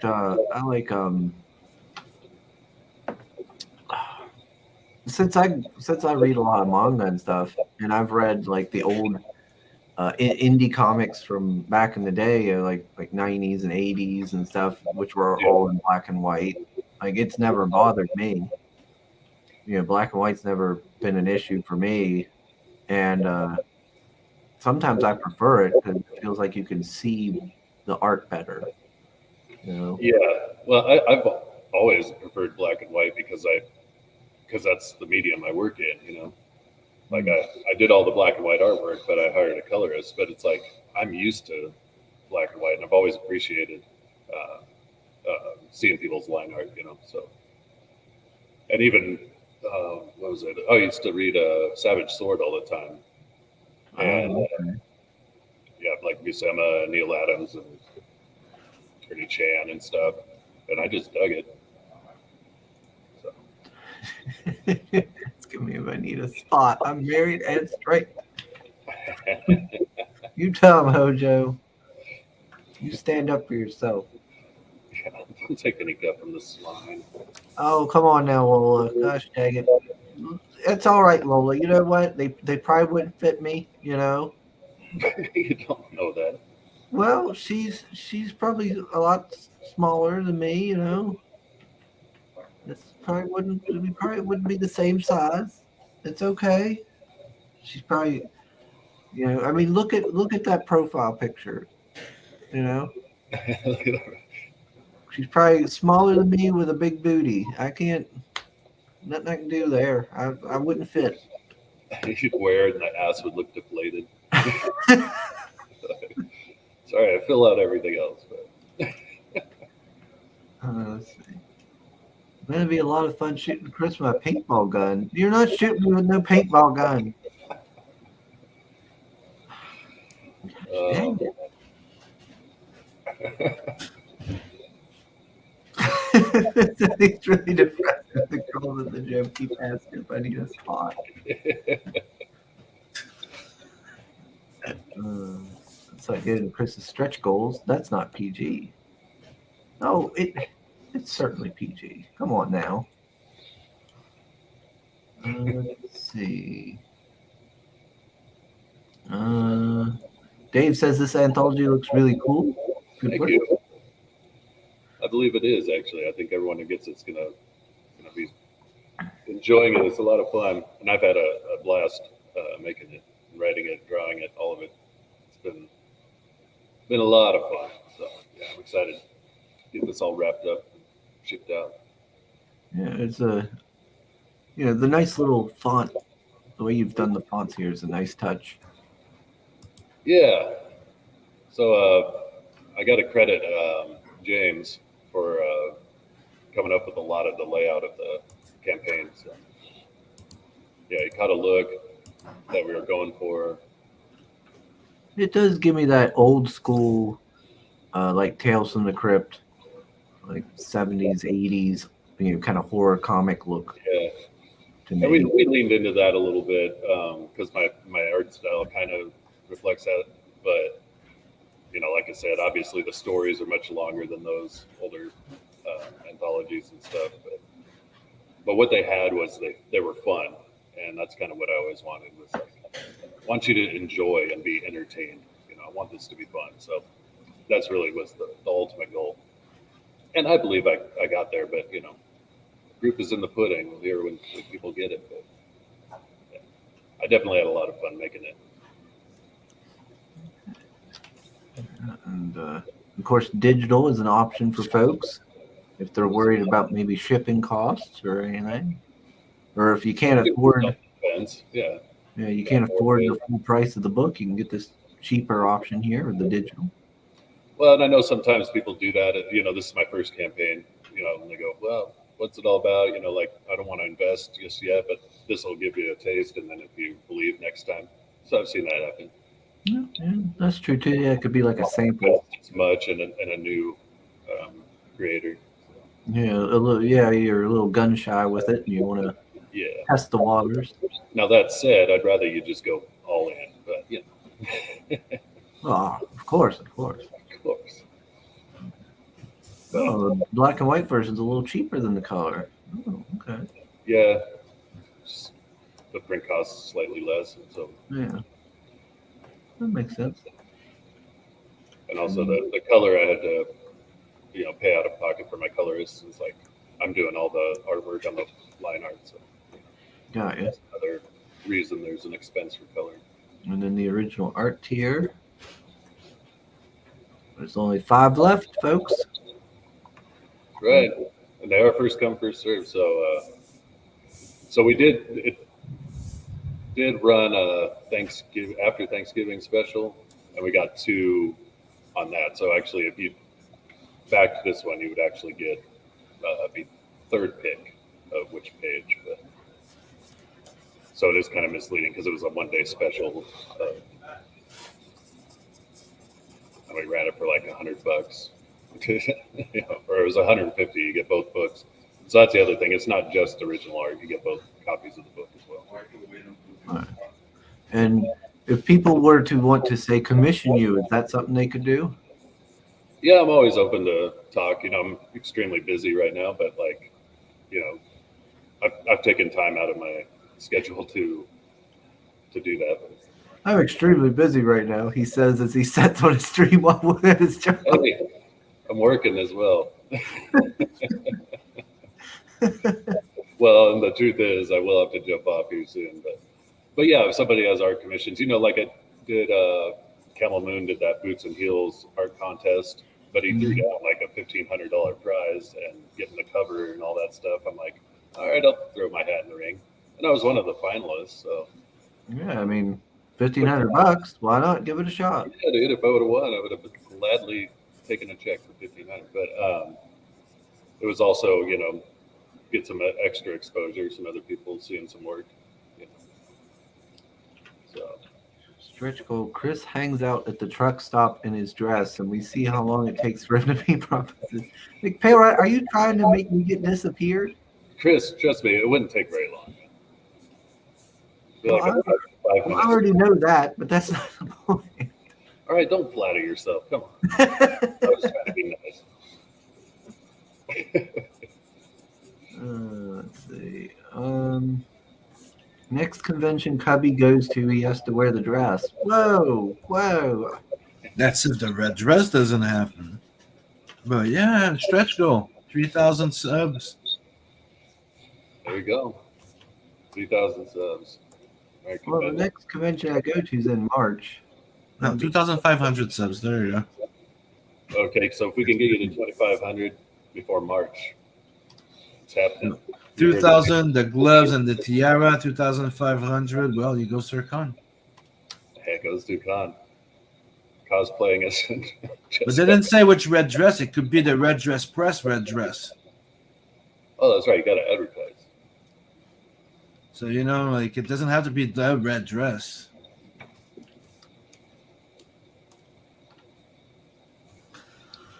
since I read a lot of manga and stuff, and I've read like the old indie comics from back in the day, like 90s and 80s and stuff, which were all in black and white. Like, it's never bothered me. Black and white's never been an issue for me, and sometimes I prefer it because it feels like you can see the art better. Yeah, well, I've always preferred black and white because that's the medium I work in. Like I did all the black and white artwork, but I hired a colorist. But it's like I'm used to black and white, and I've always appreciated seeing people's line art. So, and even what was it? I used to read Savage Sword all the time, and like Buscema and Neil Adams, and Attorney Chan and stuff, and I just dug it. So. Ask me if I need a spot. I'm married and straight. You tell him, Hojo. You stand up for yourself. Yeah, don't take any gut from this line. Oh, come on now, Lola. Gosh dang it. It's all right, Lola. You know what? They probably wouldn't fit me, you know. You don't know that. Well, she's probably a lot smaller than me, you know. We probably wouldn't be the same size. It's okay. She's probably, you know. I mean, look at that profile picture. You know, she's probably smaller than me with a big booty. I can't. Nothing I can do there. I wouldn't fit. You'd wear it and the ass would look deflated. Sorry, I fill out everything else. But. Let's see. That'd be a lot of fun shooting Chris with a paintball gun. You're not shooting me with no paintball gun. Dang it. It's really depressing. The girls at the gym keep asking if I need a spot. It's like getting Chris's stretch goals. That's not PG. Oh, it's certainly PG. Come on now. Let's see. Dave says this anthology looks really cool. Good Thank work. you. I believe it is actually. I think everyone who gets it's gonna be enjoying it. It's a lot of fun, and I've had a blast making it, writing it, drawing it, all of it. It's been a lot of fun. So yeah, I'm excited to get this all wrapped up, and shipped out. Yeah, it's the nice little font. The way you've done the fonts here is a nice touch. Yeah. So I got to credit James for coming up with a lot of the layout of the campaign. So yeah, he caught a look that we were going for. It does give me that old school, like Tales from the Crypt, like 70s, 80s, kind of horror comic look. Yeah. To And me. we leaned into that a little bit because my art style kind of reflects that. But, like I said, obviously the stories are much longer than those older anthologies and stuff. But what they had was they were fun. And that's kind of what I always wanted was like, I want you to enjoy and be entertained. I want this to be fun. So that's really was the ultimate goal. And I believe I got there, but, proof is in the pudding. We'll hear when people get it. But yeah, I definitely had a lot of fun making it. And of course, digital is an option for folks if they're worried about maybe shipping costs or anything, or if you can't afford. Yeah. Yeah, you can't afford the full price of the book. You can get this cheaper option here, or the digital. Well, and I know sometimes people do that. This is my first campaign. And they go, "Well, what's it all about?" Like I don't want to invest just yet, but this will give you a taste, and then if you believe next time. So I've seen that happen. Yeah, that's true too. Yeah, it could be like a sample. As much and a new creator. Yeah, a little. Yeah, you're a little gun shy with it, and you want to test the waters. Now that said, I'd rather you just go all in, but Oh, of course. Of course. Oh, the black and white version's a little cheaper than the color. Oh, okay. Yeah. The print costs slightly less, so yeah, that makes sense. And also the color, I had to, pay out of pocket for my colorist. It's like I'm doing all the artwork on the line art, so Got you. That's another reason there's an expense for color. And then the original art tier. There's only 5 left, folks. Right, and they are first come, first serve. So we did run a after Thanksgiving special, and we got 2 on that. So actually, if you backed this one, you would actually get the third pick of which page. But so it is kind of misleading because it was a 1-day special, and we ran it for like $100. Or it was 150. You get both books. So that's the other thing. It's not just original art. You get both copies of the book as well. Right. And if people were to want to say commission you, is that something they could do? Yeah, I'm always open to talk. I'm extremely busy right now, but I've taken time out of my schedule to do that. I'm extremely busy right now, he says as he sets on his stream while at his job. Hey, I'm working as well. Well, and the truth is, I will have to jump off here soon. But yeah, if somebody has art commissions, like I did, Camel Moon did that Boots and Heels art contest, but he threw down like a $1,500 prize and getting the cover and all that stuff. I'm like, all right, I'll throw my hat in the ring. And I was one of the finalists, so. Yeah, I mean, $1,500. Why not give it a shot? Yeah, dude. If I would have won, I would have gladly taken a check for $1,500. But it was also, get some extra exposure, some other people seeing some work. So. Stretch goal. Chris hangs out at the truck stop in his dress, and we see how long it takes for him to be promises. Like, Payright, are you trying to make me get disappeared? Chris, trust me, it wouldn't take very long. Well, I already know that, but that's not the point. All right, don't flatter yourself. Come on. I was trying to be nice. Let's see. Next convention Cubby goes to, he has to wear the dress. Whoa. That's if the red dress doesn't happen. But yeah, stretch goal. 3,000 subs. There you go. 3,000 subs. Well, the next convention I go to is in March. No, 2,500 subs. There you go. Okay, so if we can get you to 2,500 before March, it's happening. 2,000, the gloves and the tiara, 2,500. Well, you go Sir Khan. Heck, goes to Khan. Cosplaying us. But they didn't say which red dress. It could be the red dress press red dress. Oh, that's right. You got to advertise. So, it doesn't have to be the red dress.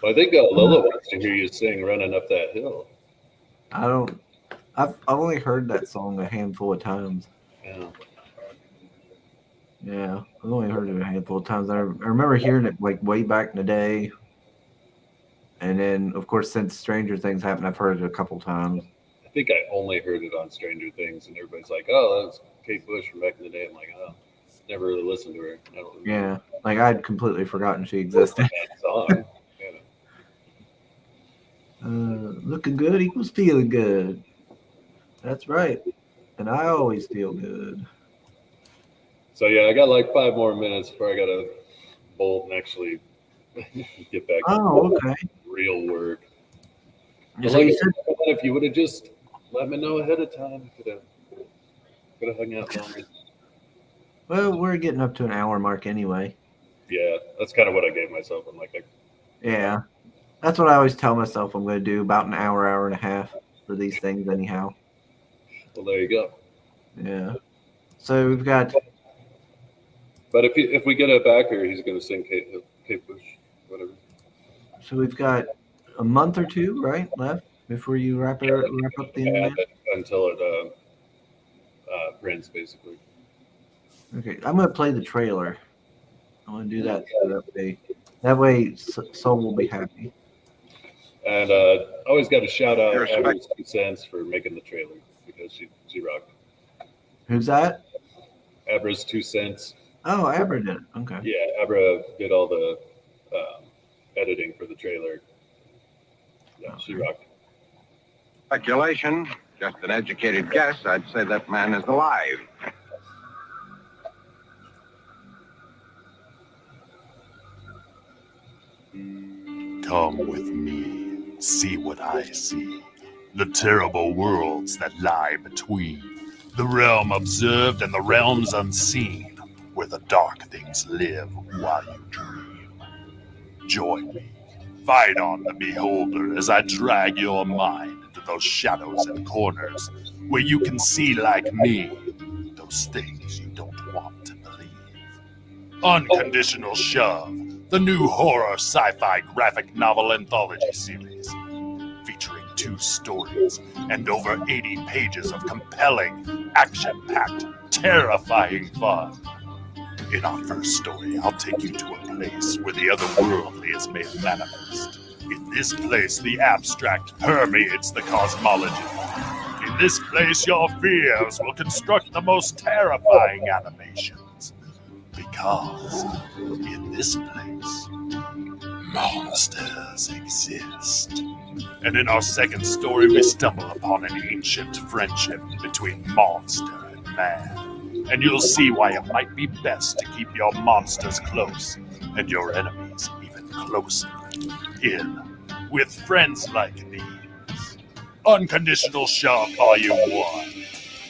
Well, I think Lola wants to hear you sing Running Up That Hill. I've only heard that song a handful of times. Yeah, I've only heard it a handful of times. I remember hearing it like way back in the day. And then, of course, since Stranger Things happened, I've heard it a couple times. I think I only heard it on Stranger Things, and everybody's like, "Oh, that was Kate Bush from back in the day." I'm like, "Oh, never really listened to her." I don't remember. Yeah, like I'd completely forgotten she existed. That song. Looking good equals feeling good. That's right, and I always feel good. So yeah, I got like 5 more minutes before I got to bolt and actually get back to real work. So like you said, if you would have just let me know ahead of time, I could have hung out longer. Well, we're getting up to an hour mark anyway. Yeah, that's kind of what I gave myself. I'm like, yeah, that's what I always tell myself I'm going to do, about an hour and a half for these things anyhow. Well, there you go. Yeah. So we've got. But if we get a backer, he's going to sing Kate Bush, whatever. So we've got a month or two, right, left before you wrap up the internet? Until it prints, basically. Okay, I'm going to play the trailer. I want to do that that way Soul will be happy. And always got to shout out Abra's 2 cents for making the trailer, because she rocked. Who's that? Abra's 2 cents. Oh, Abra did it. Okay. Yeah, Abra did all the editing for the trailer. Yeah, she rocked. Speculation, just an educated guess. I'd say that man is alive. Come with me, see what I see. The terrible worlds that lie between. The realm observed and the realms unseen, where the dark things live while you dream. Join me, fight on the beholder as I drag your mind into those shadows and corners where you can see like me, those things you don't want to believe. Unconditional shove, the new horror sci-fi graphic novel anthology series, featuring 2 stories and over 80 pages of compelling, action-packed, terrifying fun. In our first story, I'll take you to a place where the otherworldly is made manifest. In this place, the abstract permeates the cosmology. In this place, your fears will construct the most terrifying animations. Because in this place, monsters exist. And in our second story, we stumble upon an ancient friendship between monster and man. And you'll see why it might be best to keep your monsters close and your enemies even closer. In With Friends Like These. Unconditional Shove Volume 1.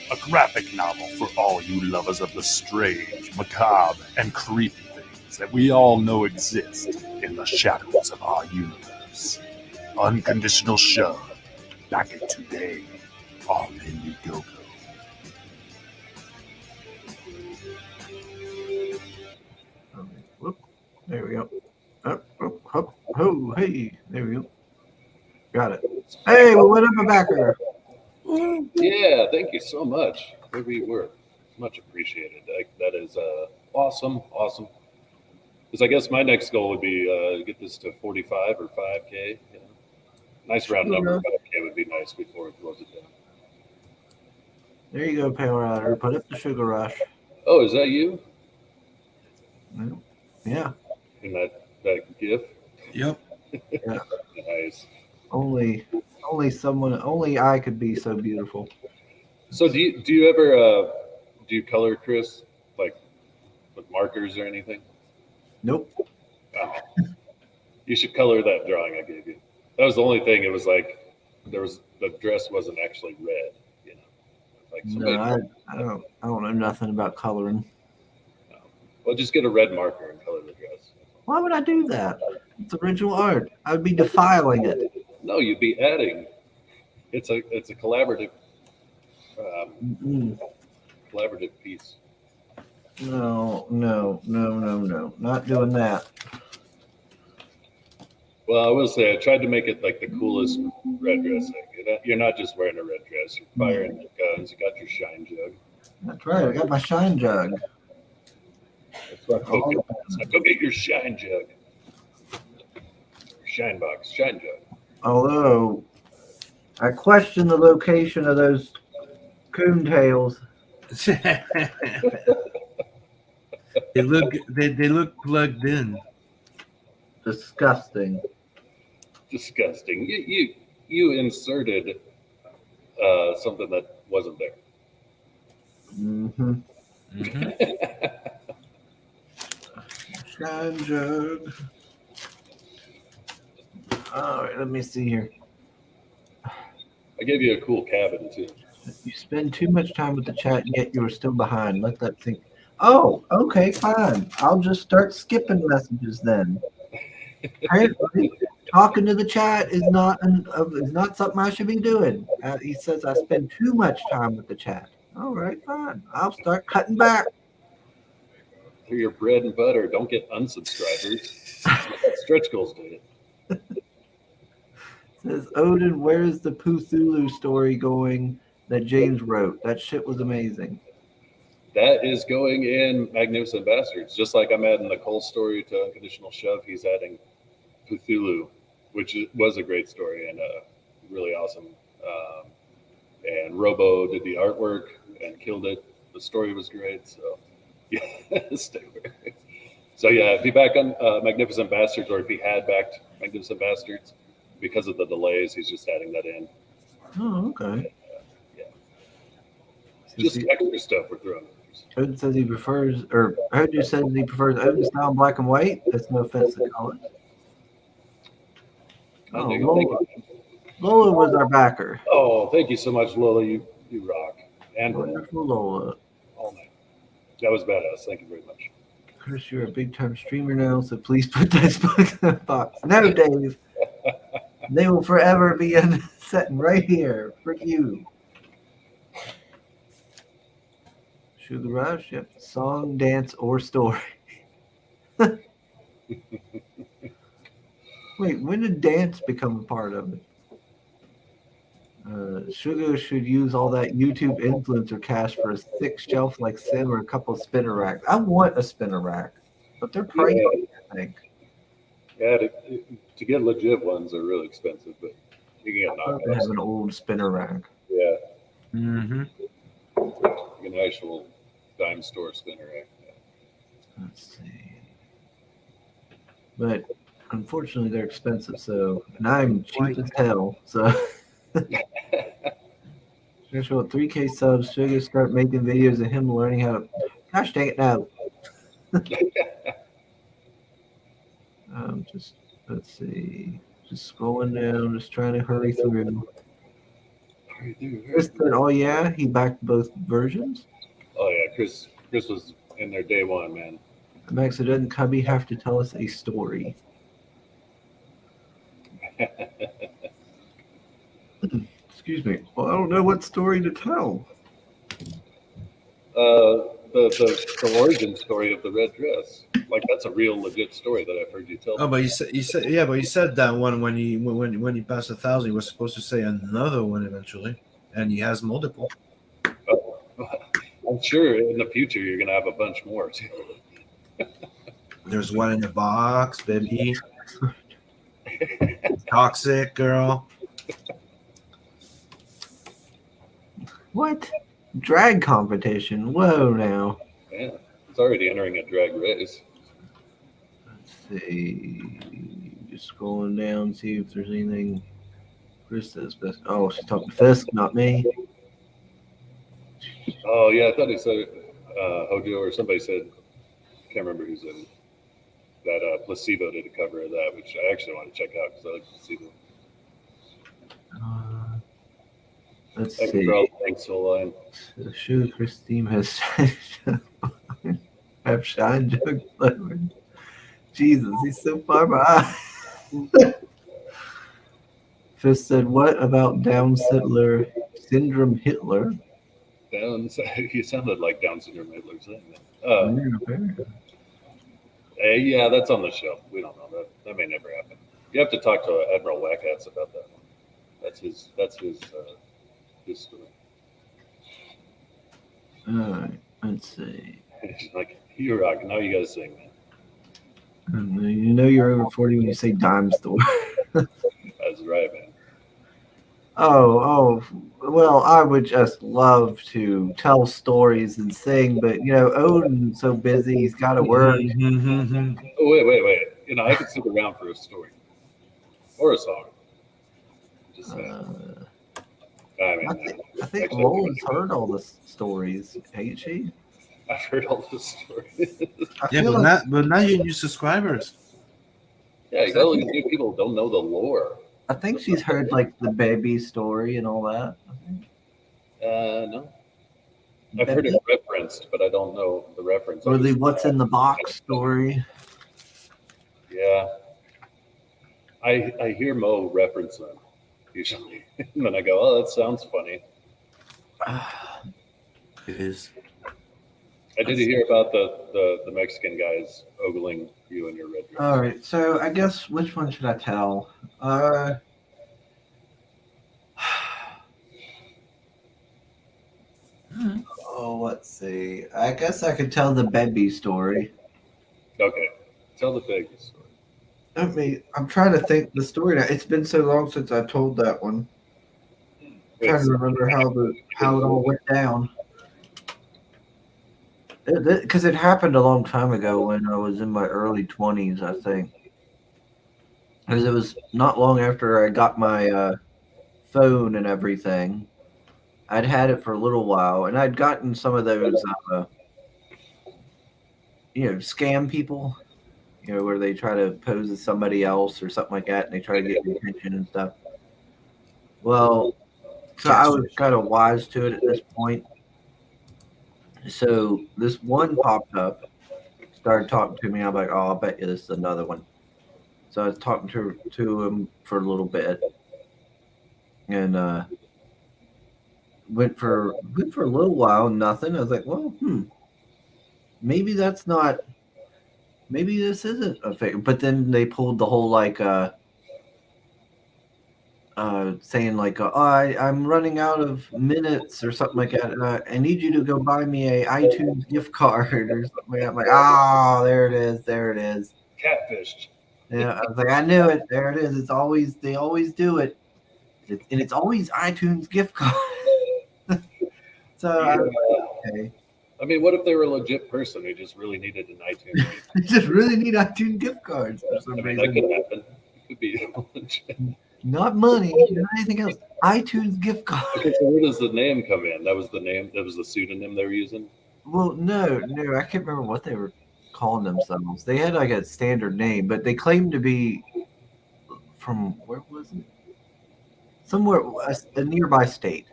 A graphic novel for all you lovers of the strange, macabre, and creepy things that we all know exist in the shadows of our universe. Unconditional Shove. Back in today on Indiegogo. Whoop. There we go. Up, up, oh, hey. There we go. Got it. Hey, we went up a backer. Yeah, thank you so much. Wherever you were, much appreciated. That is awesome. Because I guess my next goal would be get this to 45 or 5K. You know? Nice round number. 5K would be nice before it closes it down. There you go, Pale Rider. Put up the Sugar Rush. Oh, is that you? Yeah. In that GIF? Yep. Yeah. Nice. Only I could be so beautiful. So do you ever do you color, Chris, like with markers or anything? Nope. You should color that drawing I gave you. That was the only thing. It was like the dress wasn't actually red. You know, like No, I don't know nothing about coloring. Well, just get a red marker and color the dress. Why would I do that? It's original art. I would be defiling it. No, you'd be adding. It's a collaborative collaborative piece. No. Not doing that. Well, I will say I tried to make it like the coolest red dress. You're not just wearing a red dress. You're firing the guns. You got your shine jug. That's right. I got my shine jug. That's what go get your shine jug. Shine box, shine jug. Although I question the location of those coon tails. They look plugged in. Disgusting. Disgusting. You inserted something that wasn't there. Mm-hmm. Shine jug. All right, let me see here. I gave you a cool cabin too. You spend too much time with the chat, yet you are still behind. Let that think. Oh, okay, fine. I'll just start skipping messages then. Apparently, talking to the chat is not something I should be doing. He says I spend too much time with the chat. All right, fine. I'll start cutting back. They're your bread and butter. Don't get unsubscribers. That's what that stretch goals did. Says Odin, where's the Cthulhu story going that James wrote? That shit was amazing. That is going in Magnificent Bastards. Just like I'm adding the Cole story to Unconditional Shove, he's adding Cthulhu, which was a great story and really awesome. And Robo did the artwork and killed it. The story was great. So, yeah, stay aware. So, yeah, if you back on Magnificent Bastards, or if he had backed Magnificent Bastards, because of the delays, he's just adding that in. Oh, okay. Yeah. Just extra stuff we're throwing. Odin says he prefers, or Odin says he prefers Odin style black and white. That's no offense to color. Oh, Lola. Lola was our backer. Oh, thank you so much, Lola. You rock. And Wonderful Lola. all night. That was badass. Thank you very much. Chris, you're a big time streamer now, so please put those books in a box. No, Dave. They will forever be sitting right here for you. Sugar Rush, yep. Song, dance, or story. Wait, when did dance become a part of it? Sugar should use all that YouTube influencer cash for a thick shelf like Sim or a couple of spinner racks. I want a spinner rack, but they're pricey, I think. Yeah, to get legit ones are really expensive, but you can get I'd love to have knockoffs. an old spinner rack. Yeah, Mm-hmm. like an actual dime store spinner rack. Let's see. But unfortunately, they're expensive. So, and I'm cheap as hell. So, Joshua, 3K subs. Sugar start making videos of him learning how to. Gosh dang it! No. Just let's see. Just scrolling down. Just trying to hurry through. Chris said, "Oh yeah, he backed both versions." Oh yeah, Chris was in there day one, man. Max, doesn't Cubby have to tell us a story? Excuse me. Well, I don't know what story to tell. The origin story of the red dress. Like that's a real legit story that I've heard you tell. Oh, but you said yeah, but you said that one when he passed 1,000, he was supposed to say another one eventually, and he has multiple. Oh, I'm sure in the future you're gonna have a bunch more too. There's one in the box, baby. Toxic girl. What? Drag competition? Whoa, now. Yeah, it's already entering a drag race. Let's see. Just scrolling down, see if there's anything. Chris says best. Oh, she's talking to Fisk, not me. Oh yeah, I thought he said Hojo or somebody said. I can't remember who said it. That Placebo did a cover of that, which I actually want to check out because I like Placebo. Let's Thank see. you for all the thanks, whole line. The shoe Chris theme has have shine jug flavored. Jesus, he's so far behind. Fisk said, "What about Down syndrome Hitler?" Down, you sounded like Down syndrome Hitler saying that. Yeah, that's on the shelf. We don't know that may never happen. You have to talk to Admiral Wackhats about that one. That's his story. All right, let's see. He's like, you rock. Now you guys sing, man. You know you're over 40 when you say dime store. That's right, man. Oh, well, I would just love to tell stories and sing, but Odin's so busy, he's got to work. Oh, wait. I could sit around for a story or a song. Just saying. I think Lola's heard all the stories, ain't she? I've heard all the stories. Yeah, but now you new subscribers. Yeah, you gotta look at new people who don't know the lore. I think she's heard like the baby story and all that. No. I've heard it referenced, but I don't know the reference. Or the what's in the box story. Yeah. I hear Mo reference them usually. And then I go, oh, that sounds funny. It is. I did hear about the Mexican guys ogling you and your red dress. All right, so I guess which one should I tell? Let's see. I guess I could tell the baby story. Okay. Tell the baby story. I'm trying to think the story now. It's been so long since I told that one. I'm trying to remember how it all went down. Because it happened a long time ago when I was in my early 20s, I think. Because it was not long after I got my phone and everything. I'd had it for a little while, and I'd gotten some of those, scam people, where they try to pose as somebody else or something like that, and they try to get your attention and stuff. Well, so I was kind of wise to it at this point. So this one popped up, started talking to me. I'm like, oh, I bet you this is another one. So I was talking to him for a little bit, and went for a little while, nothing. I was like, well, maybe that's not maybe this isn't a fake. But then they pulled the whole like saying like, oh, I'm running out of minutes or something like that. I need you to go buy me a iTunes gift card or something like that. I'm like, oh, there it is, there it is. Catfished. Yeah, I was like, I knew it. There it is. They always do it, and it's always iTunes gift card. So I was like, okay, I mean, what if they were a legit person who just really needed an iTunes? I just really need iTunes gift cards for some I mean, that reason. could happen. It could be legit. Not money, not anything else. iTunes gift card. Okay, so where does the name come in? That was the name. That was the pseudonym they were using. Well, no, I can't remember what they were calling themselves. They had like a standard name, but they claimed to be from where was it? Somewhere a nearby state.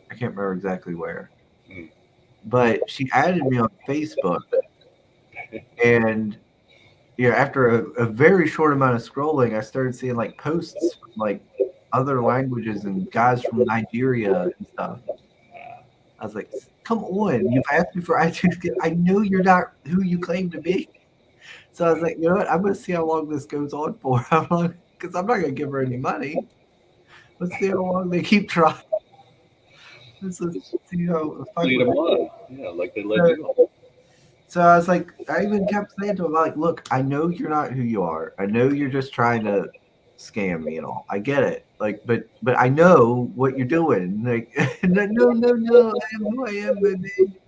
I can't remember exactly where. Hmm. But she added me on Facebook, and after a very short amount of scrolling, I started seeing like posts from like other languages and guys from Nigeria and stuff. I was like, come on, you've asked me for iTunes. I know you're not who you claim to be. So I was like, you know what? I'm going to see how long this goes on for. Because I'm not going to give her any money. Let's see how long they keep trying. Let's see how. Lead them on. Yeah, like they led you on. So I was like, I even kept saying to him, like, look, I know you're not who you are. I know you're just trying to scam me and all. I get it. Like, but I know what you're doing. Like, no, I am who I am, baby.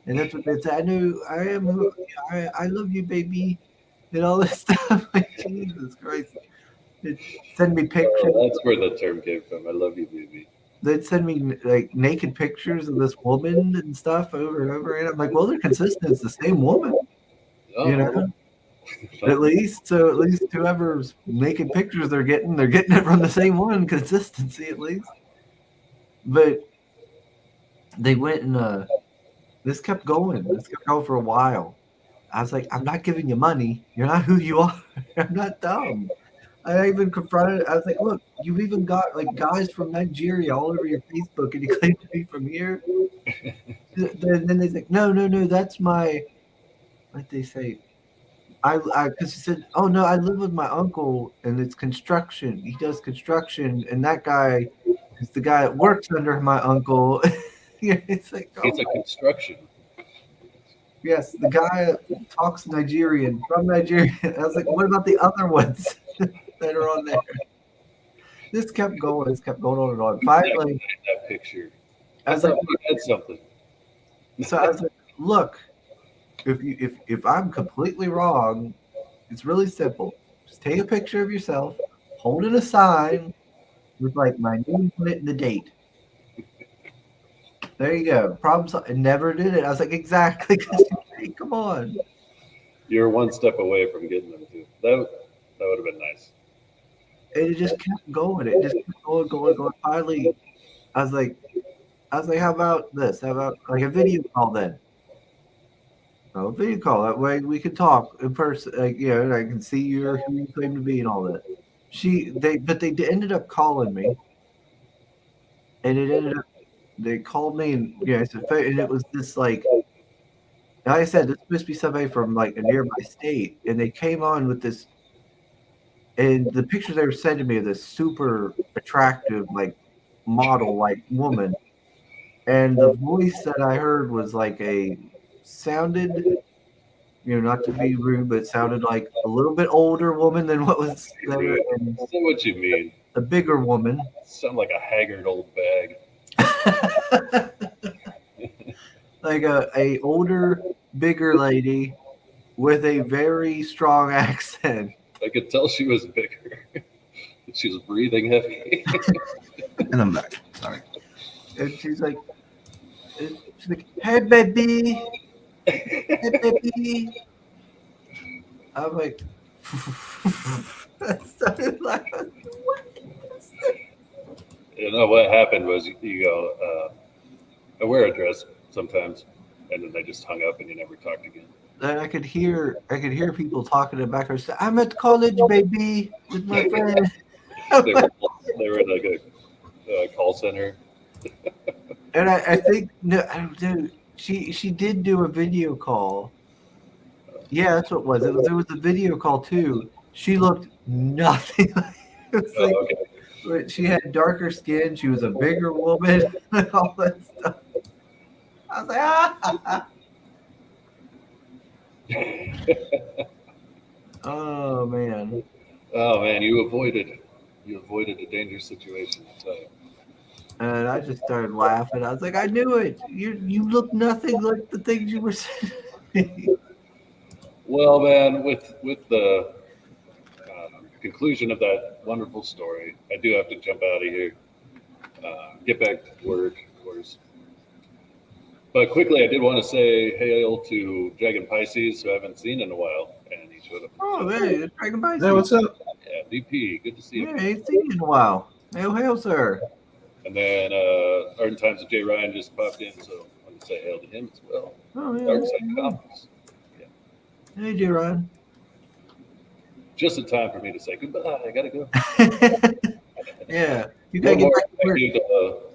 And that's what they say. I am who I love you, baby, and all this stuff. Like, Jesus Christ. They'd send me pictures. Oh, that's where the term came from. I love you, baby. They'd send me like naked pictures of this woman and stuff over and over. And I'm like, well, they're consistent. It's the same woman. Oh, You know? At least whoever's making pictures they're getting it from the same one. Consistency at least. But they went and this kept going. This kept going for a while. I was like, I'm not giving you money. You're not who you are. I'm not dumb. I even confronted. I was like, look, you've even got like guys from Nigeria all over your Facebook, and you claim to be from here. Then they think, no, that's my. What they say? Because he said, oh no, I live with my uncle, and it's construction. He does construction, and that guy is the guy that works under my uncle. It's like, It's a construction. yes, the guy that talks Nigerian from Nigeria. I was like, what about the other ones that are on there? This kept going. This kept going on and on. Finally, That picture. I was like, You had something. so I was like, look, if I'm completely wrong, it's really simple. Just take a picture of yourself, hold it a sign with like my name on it and the date. There you go. Problem solved. I never did it. I was like, exactly. Come on. You're one step away from getting them too. That would have been nice. And it just kept going. It just kept going. Finally, I was like, how about this? How about like a video call then? Oh, a video call. That way we could talk in person. Like, and I can see who you claim to be and all that. They ended up calling me, and it ended up. They called me and and it was this like I said, this must be somebody from like a nearby state, and they came on with this, and the pictures they were sending me of this super attractive like model like woman, and the voice that I heard was like sounded, not to be rude, but sounded like a little bit older woman than what was there, and I know what you mean. a bigger woman. Sound like a haggard old bag. Like a older, bigger lady with a very strong accent. I could tell she was bigger. She was breathing heavy. And I'm back. Sorry. And she's like, hey, baby. Hey, baby. I'm like, that sounded like, what? You know what happened was you go, I wear a dress sometimes, and then they just hung up and you never talked again. And I could hear people talking in the background. Say, I'm at college, baby, with my friend. They were in like a call center. And I think no, she did do a video call, Yeah, that's what it was. There was a video call too. She looked nothing like. It's like Oh, okay. she had darker skin. She was a bigger woman. And all that stuff. I was like, ah. Oh man. Oh man, you avoided a dangerous situation. So, And I just started laughing. I was like, I knew it. You look nothing like the things you were saying. well, man, with the conclusion of that wonderful story, I do have to jump out of here. Get back to work, of course. But quickly, I did want to say hail to Dragon Pisces, who I haven't seen in a while, and he showed up. Oh, hey, it's Dragon Bison. Yeah, what's up? Yeah, VP, good to see you. Yeah, I ain't seen you in a while. Hail, sir. And then Art Times of Jay Ryan just popped in, so I want to say hail to him as well. Oh, Dark Side yeah. Comics. Hey, J. Ryan. Just in time for me to say goodbye. I gotta go. Yeah, you gotta get One more back to thank work. you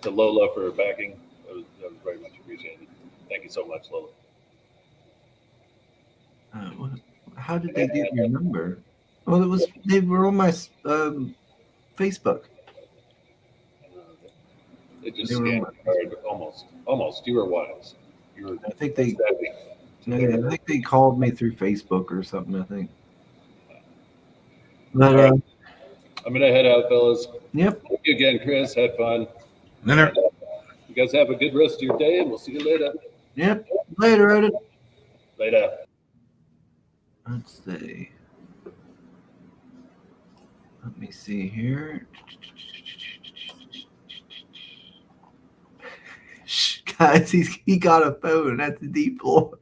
to Lola for backing. That was very much appreciated. Thank you so much, Lola. How did they get your number? Well, they were on my Facebook. It just They were scanned the card almost. You were wise. You were I think they savvy. yeah, I think they called me through Facebook or something. I think. But All right. I'm gonna head out, fellas. yep. Thank you again, Chris. Had fun. Later. You guys have a good rest of your day, and we'll see you later. Yep. Later, Odin. Later. Let's see. Let me see here. Shh, guys, he got a phone at the deep floor.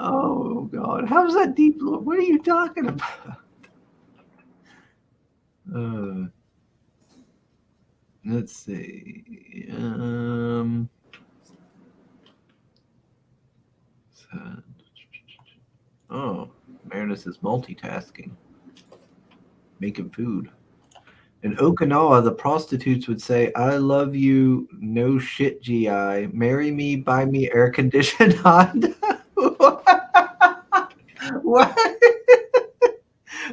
Oh God, how's that deep floor? What are you talking about? Let's see. Oh, Marinus is multitasking, making food. In Okinawa, the prostitutes would say, "I love you, no shit, GI. Marry me, buy me air conditioned Honda." What?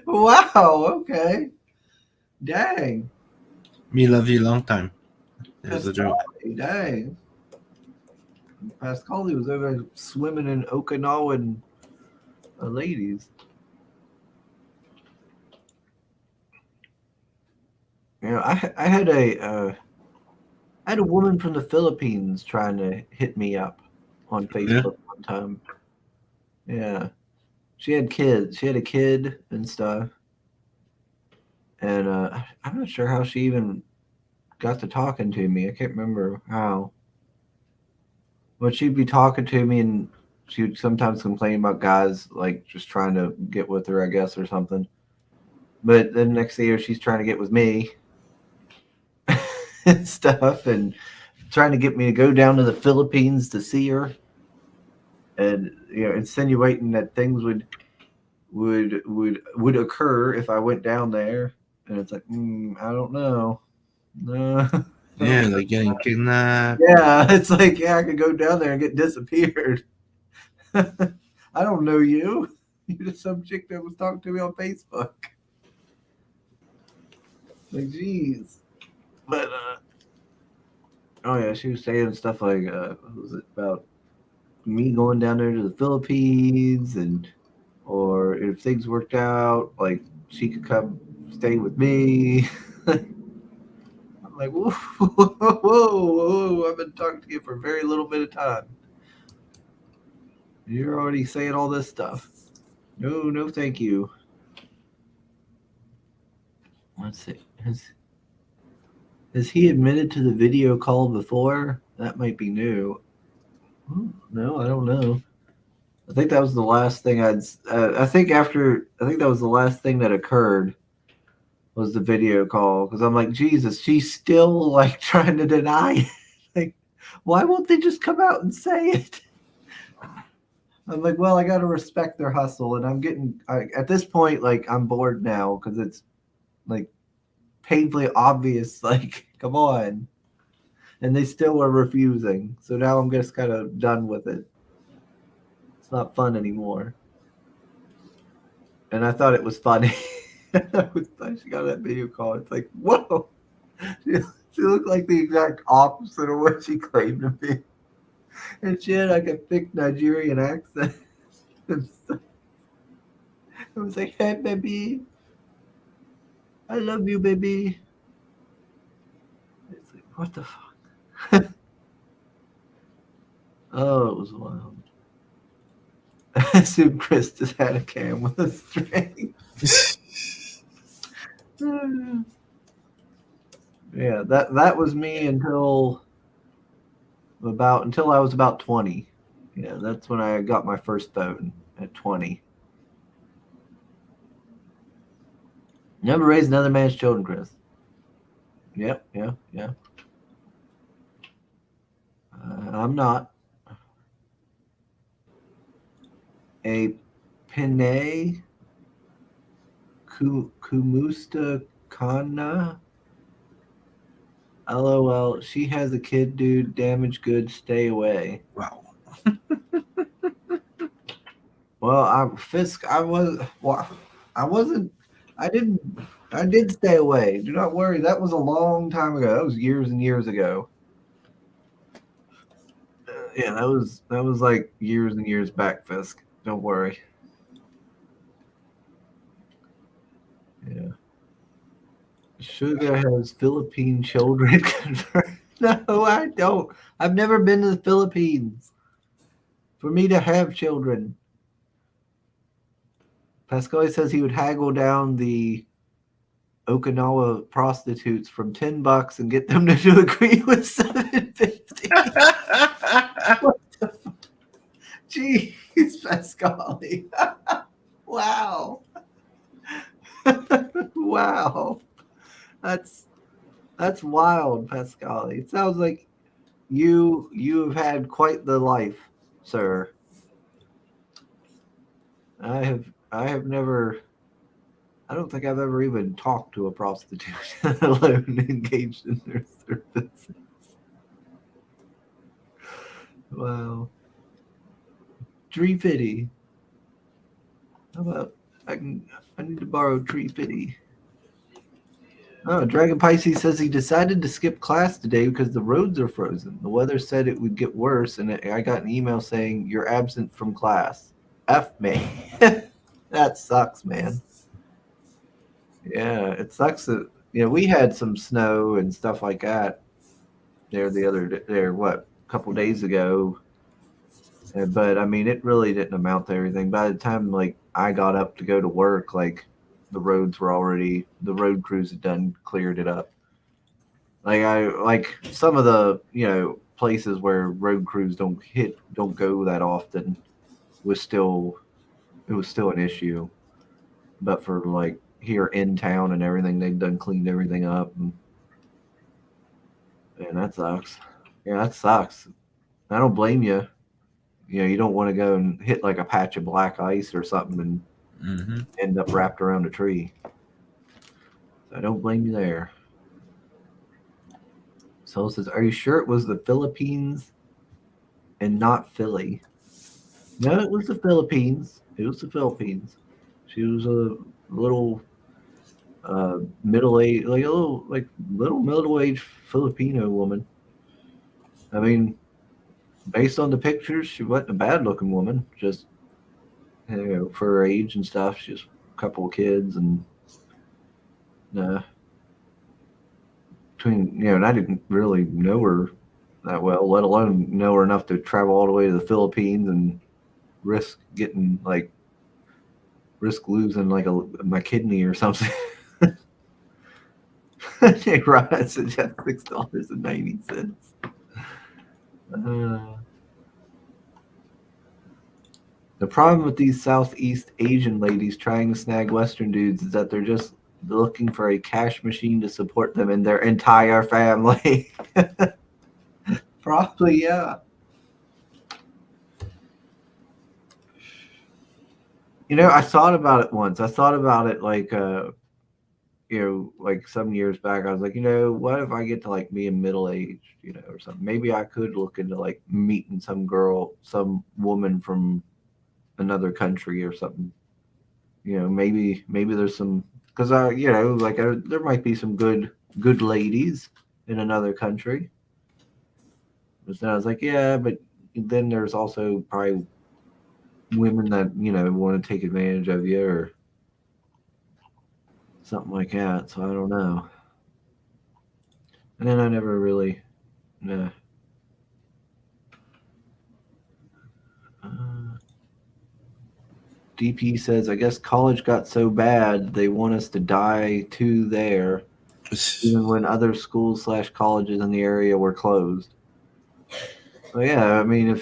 Wow. Okay. Dang. Me love you long time. There's a joke. Dang. Pascali was over there swimming in Okinawan ladies. You know, I had a woman from the Philippines trying to hit me up on Facebook one time. Yeah, she had kids. She had a kid and stuff, and I'm not sure how she even got to talking to me. I can't remember how. But she'd be talking to me, and she would sometimes complain about guys like just trying to get with her, I guess, or something. But then next thing you know, she's trying to get with me and stuff, and trying to get me to go down to the Philippines to see her, and insinuating that things would occur if I went down there. And it's like, I don't know. No. Yeah, like getting kidnapped. Yeah, it's like, I could go down there and get disappeared. I don't know you. You're just some chick that was talking to me on Facebook. Like, geez. But oh yeah, she was saying stuff like, what was it about me going down there to the Philippines, or if things worked out, like she could come stay with me. I'm like, whoa, whoa! I've been talking to you for a very little bit of time. You're already saying all this stuff. No, thank you. Let's see. Has he admitted to the video call before? That might be new. No, I don't know. I think that was the last thing I think that was the last thing that occurred was the video call, because I'm like, Jesus, she's still like trying to deny it. Like, why won't they just come out and say it? I'm like, well, I got to respect their hustle, and I'm getting at this point, like, I'm bored now because it's like painfully obvious. Like, come on, and they still are refusing. So now I'm just kind of done with it. It's not fun anymore. And I thought it was funny. She got that video call. It's like, whoa. She looked like the exact opposite of what she claimed to be. And she had like a thick Nigerian accent. And stuff. It was like, hey, baby. I love you, baby. It's like, what the fuck? Oh, it was wild. I assume Chris just had a cam with a string. Yeah, that was me until I was about 20. Yeah, that's when I got my first phone at 20. Never raised another man's children, Chris. Yep, yeah. I'm not. A Pinay Kumusta Kana. LOL. She has a kid, dude. Damaged goods. Stay away. Wow. Well, Fisk. I did stay away. Do not worry. That was a long time ago. That was years and years ago. Yeah, that was like years and years back, Fisk. Don't worry. Yeah. Sugar has Philippine children confirmed. No, I don't. I've never been to the Philippines. For me to have children. Pascal says he would haggle down the Okinawa prostitutes from $10 and get them to agree with $7.50. What the fuck? Jeez, Pascali. Wow. Wow. That's wild, Pascali. It sounds like you've had quite the life, sir. I have never. I don't think I've ever even talked to a prostitute, let alone engaged in their services. Wow. $3.50. How about I need to borrow $3.50. Oh, Dragon Pisces says he decided to skip class today because the roads are frozen. The weather said it would get worse, and I got an email saying you're absent from class. F me. That sucks, man. Yeah, it sucks that we had some snow and stuff like that there a couple days ago. But I mean, it really didn't amount to everything. By the time I got up to go to work, the road crews had done cleared it up. Some of the places where road crews don't go that often was still an issue. But for here in town and everything, they've done cleaned everything up, and that sucks. Yeah, that sucks. I don't blame you. You don't want to go and hit a patch of black ice or something and end up wrapped around a tree. So I don't blame you there. Soul says, "Are you sure it was the Philippines and not Philly?" No, it was the Philippines. It was the Philippines. She was a little middle-aged, little middle-aged Filipino woman. I mean, based on the pictures, she wasn't a bad-looking woman. Just for her age and stuff, she's a couple of kids, and and I didn't really know her that well, let alone know her enough to travel all the way to the Philippines and risk losing my kidney or something. Jay Rod suggests $6.90. The problem with these Southeast Asian ladies trying to snag Western dudes is that they're just looking for a cash machine to support them and their entire family. Probably, yeah. I thought about it once. I thought about it some years back. I was like, what if I get to being middle aged, or something? Maybe I could look into meeting some woman from another country or something. Maybe there's some, because there might be some good ladies in another country. But then I was like, yeah, but then there's also probably women that want to take advantage of you or something like that. So I don't know. And then I never really, nah. DP says, I guess college got so bad they want us to die too there, even when other schools / colleges in the area were closed. So yeah, I mean,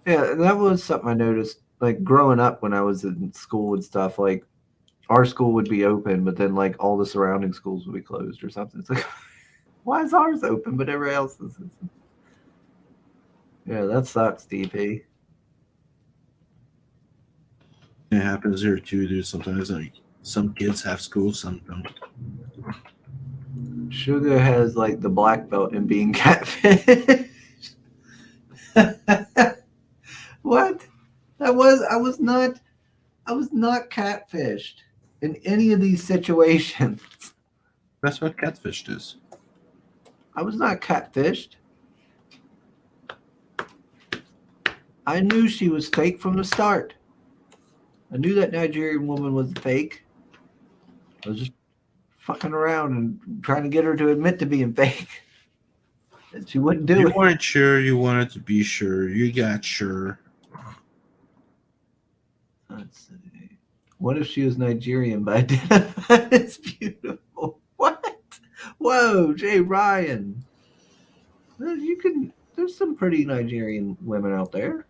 that was something I noticed. Like growing up when I was in school and stuff, like our school would be open, but then like all the surrounding schools would be closed or something. It's like, why is ours open but everybody else is? Yeah, that sucks, DP. It happens here too, dude. Sometimes like some kids have school, some don't. Sugar has like the black belt in being catfish. What? I was not catfished in any of these situations. That's what catfished is. I was not catfished. I knew she was fake from the start. I knew that Nigerian woman was fake. I was just fucking around and trying to get her to admit to being fake. And she wouldn't do You it. weren't sure. You wanted to be sure. You got sure. Let's see. What if she was Nigerian but identified as beautiful? What? Whoa, Jay Ryan. There's some pretty Nigerian women out there.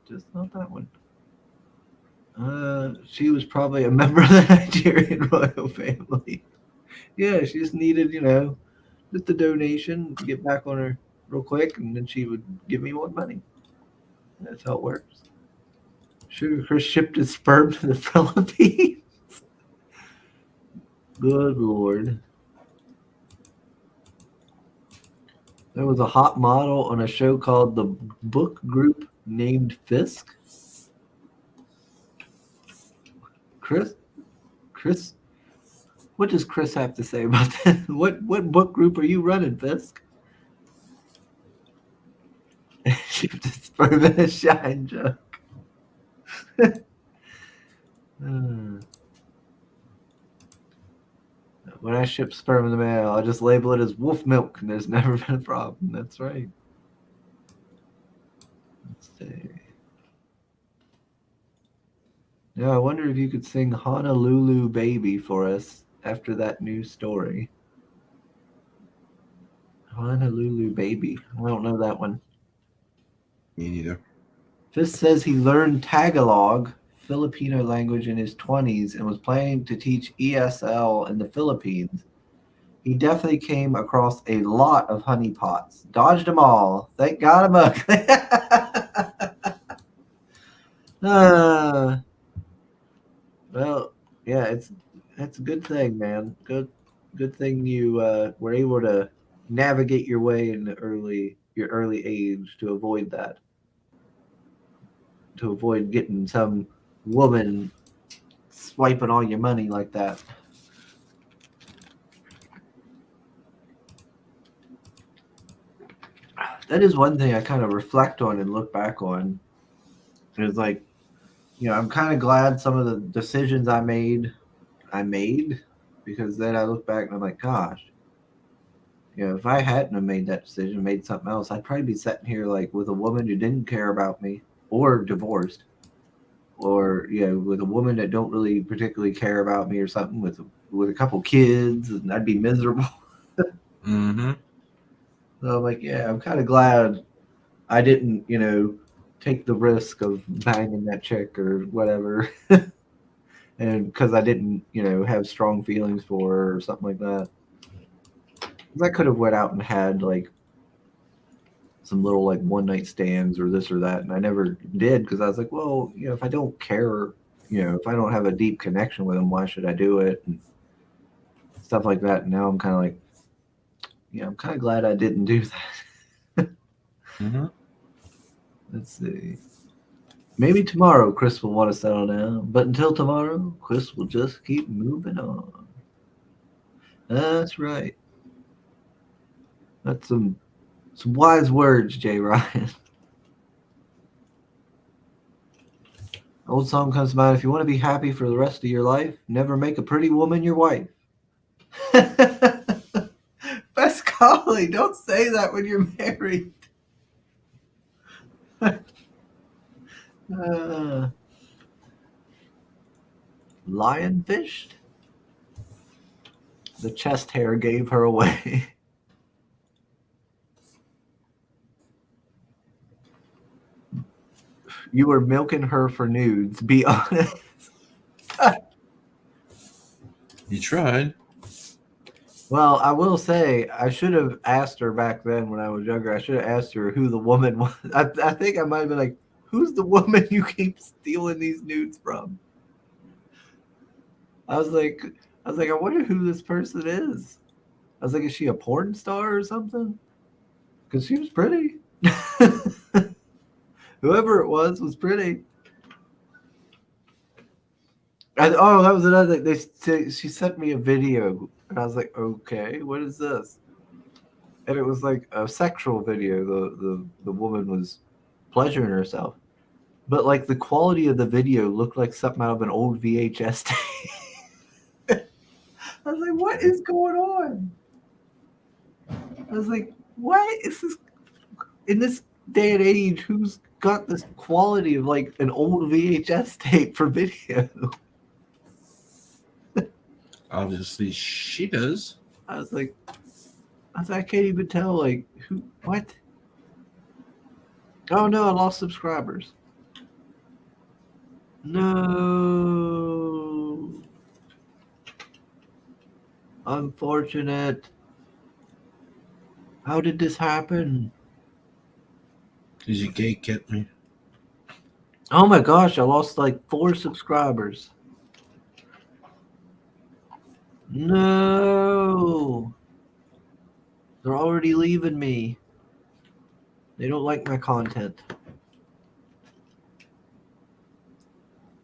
Just not that one. She was probably a member of the Nigerian royal family. Yeah, she just needed, just a donation to get back on her real quick, and then she would give me more money. That's how it works. Sugar Chris shipped his sperm to the Philippines. Good Lord. There was a hot model on a show called The Book Group named Fisk. Chris, what does Chris have to say about that? What book group are you running, Fisk? Shipped his sperm in a shine jug. When I ship sperm in the mail, I just label it as wolf milk, and there's never been a problem. That's right. Let's see. Now, I wonder if you could sing Honolulu Baby for us after that new story. Honolulu Baby. I don't know that one. Me neither. Fisk says he learned Tagalog, Filipino language, in his 20s and was planning to teach ESL in the Philippines. He definitely came across a lot of honeypots. Dodged them all. Thank God I'm ugly. Well, yeah, it's a good thing, man. Good thing you were able to navigate your way in your early age to avoid that. To avoid getting some woman swiping all your money like that. That is one thing I kind of reflect on and look back on. It's like, I'm kind of glad some of the decisions I made, because then I look back and I'm like, gosh, if I hadn't have made that decision, made something else, I'd probably be sitting here like with a woman who didn't care about me, or divorced, or with a woman that don't really particularly care about me, or something, with a couple kids, and I'd be miserable. Mm-hmm. So I'm like, yeah, I'm kind of glad I didn't, take the risk of banging that chick or whatever. And because I didn't, have strong feelings for her or something like that. Because I could have went out and had like some little like one night stands or this or that. And I never did, because I was like, well, if I don't care, if I don't have a deep connection with them, why should I do it? And stuff like that. And now I'm kind of like, I'm kind of glad I didn't do that. Mm-hmm. Let's see. Maybe tomorrow Chris will want to settle down, but until tomorrow, Chris will just keep moving on. That's right. That's some wise words, Jay Ryan. Old song comes to mind. If you want to be happy for the rest of your life, never make a pretty woman your wife. Pascali, don't say that when you're married. Lion fished? The chest hair gave her away. You were milking her for nudes. Be honest. You tried. Well, I will say I should have asked her back then when I was younger. I should have asked her who the woman was. I think I might have been like, "Who's the woman you keep stealing these nudes from?" I was like, I wonder who this person is. I was like, is she a porn star or something? Because she was pretty. Whoever it was pretty. Oh, that was another thing. She sent me a video, and I was like, okay, what is this? And it was like a sexual video. The woman was pleasuring herself, but like the quality of the video looked like something out of an old VHS tape. I was like, what is going on? I was like, what is this? In this day and age, who's got this quality of like an old VHS tape for video? Obviously, she does. I was like, I can't even tell, like, who, what? Oh no, I lost subscribers. No. Unfortunate. How did this happen? Did you gate get me? Oh my gosh, I lost like 4 subscribers. No. They're already leaving me. They don't like my content.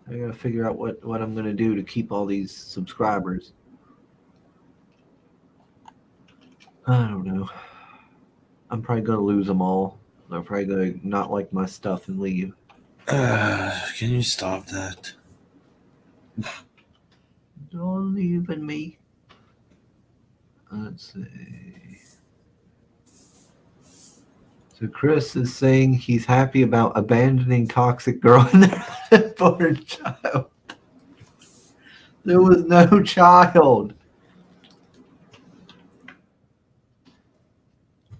I gotta figure out what I'm gonna do to keep all these subscribers. I don't know. I'm probably gonna lose them all. They're probably gonna not like my stuff and leave. Can you stop that? Don't leave me. Let's see. So Chris is saying he's happy about abandoning toxic girl in their unborn child. There was no child.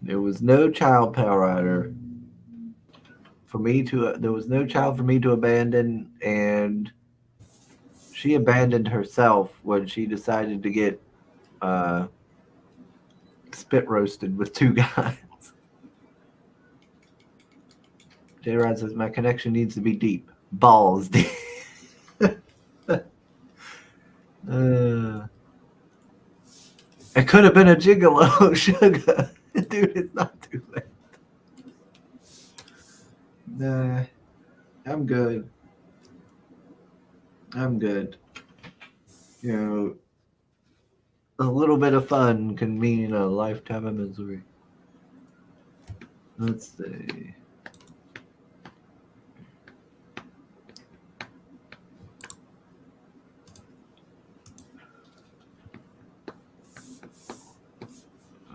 There was no child, Power Rider. There was no child for me to abandon, and she abandoned herself when she decided to get spit roasted with 2 guys. J-Rod says, my connection needs to be deep. Balls deep. It could have been a gigolo, sugar. Dude, it's not too late. Nah, I'm good. I'm good. You know, a little bit of fun can mean a lifetime of misery. Let's see.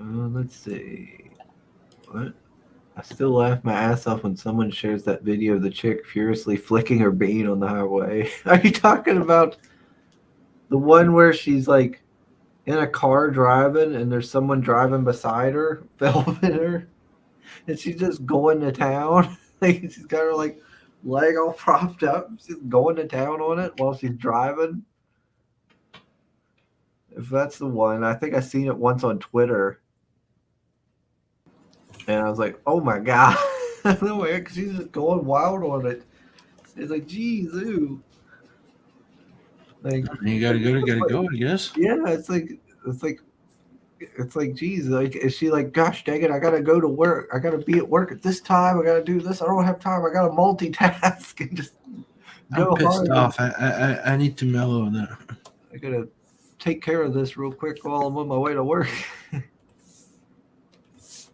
Let's see. What? I still laugh my ass off when someone shares that video of the chick furiously flicking her bean on the highway. Are you talking about the one where she's like in a car driving and there's someone driving beside her, filming her, and she's just going to town? Like she's got her like leg all propped up, she's going to town on it while she's driving. If that's the one, I think I seen it once on Twitter. And I was like, oh my God. No way, because she's just going wild on it. It's like, geez, ooh. Like, You gotta go, I guess. yeah, it's like, it's like, geez, like, is she like, gosh dang it, I gotta go to work. I gotta be at work at this time. I gotta do this. I don't have time. I gotta multitask and just I'm go pissed hard. off. I need to mellow now. I gotta take care of this real quick while I'm on my way to work. Let's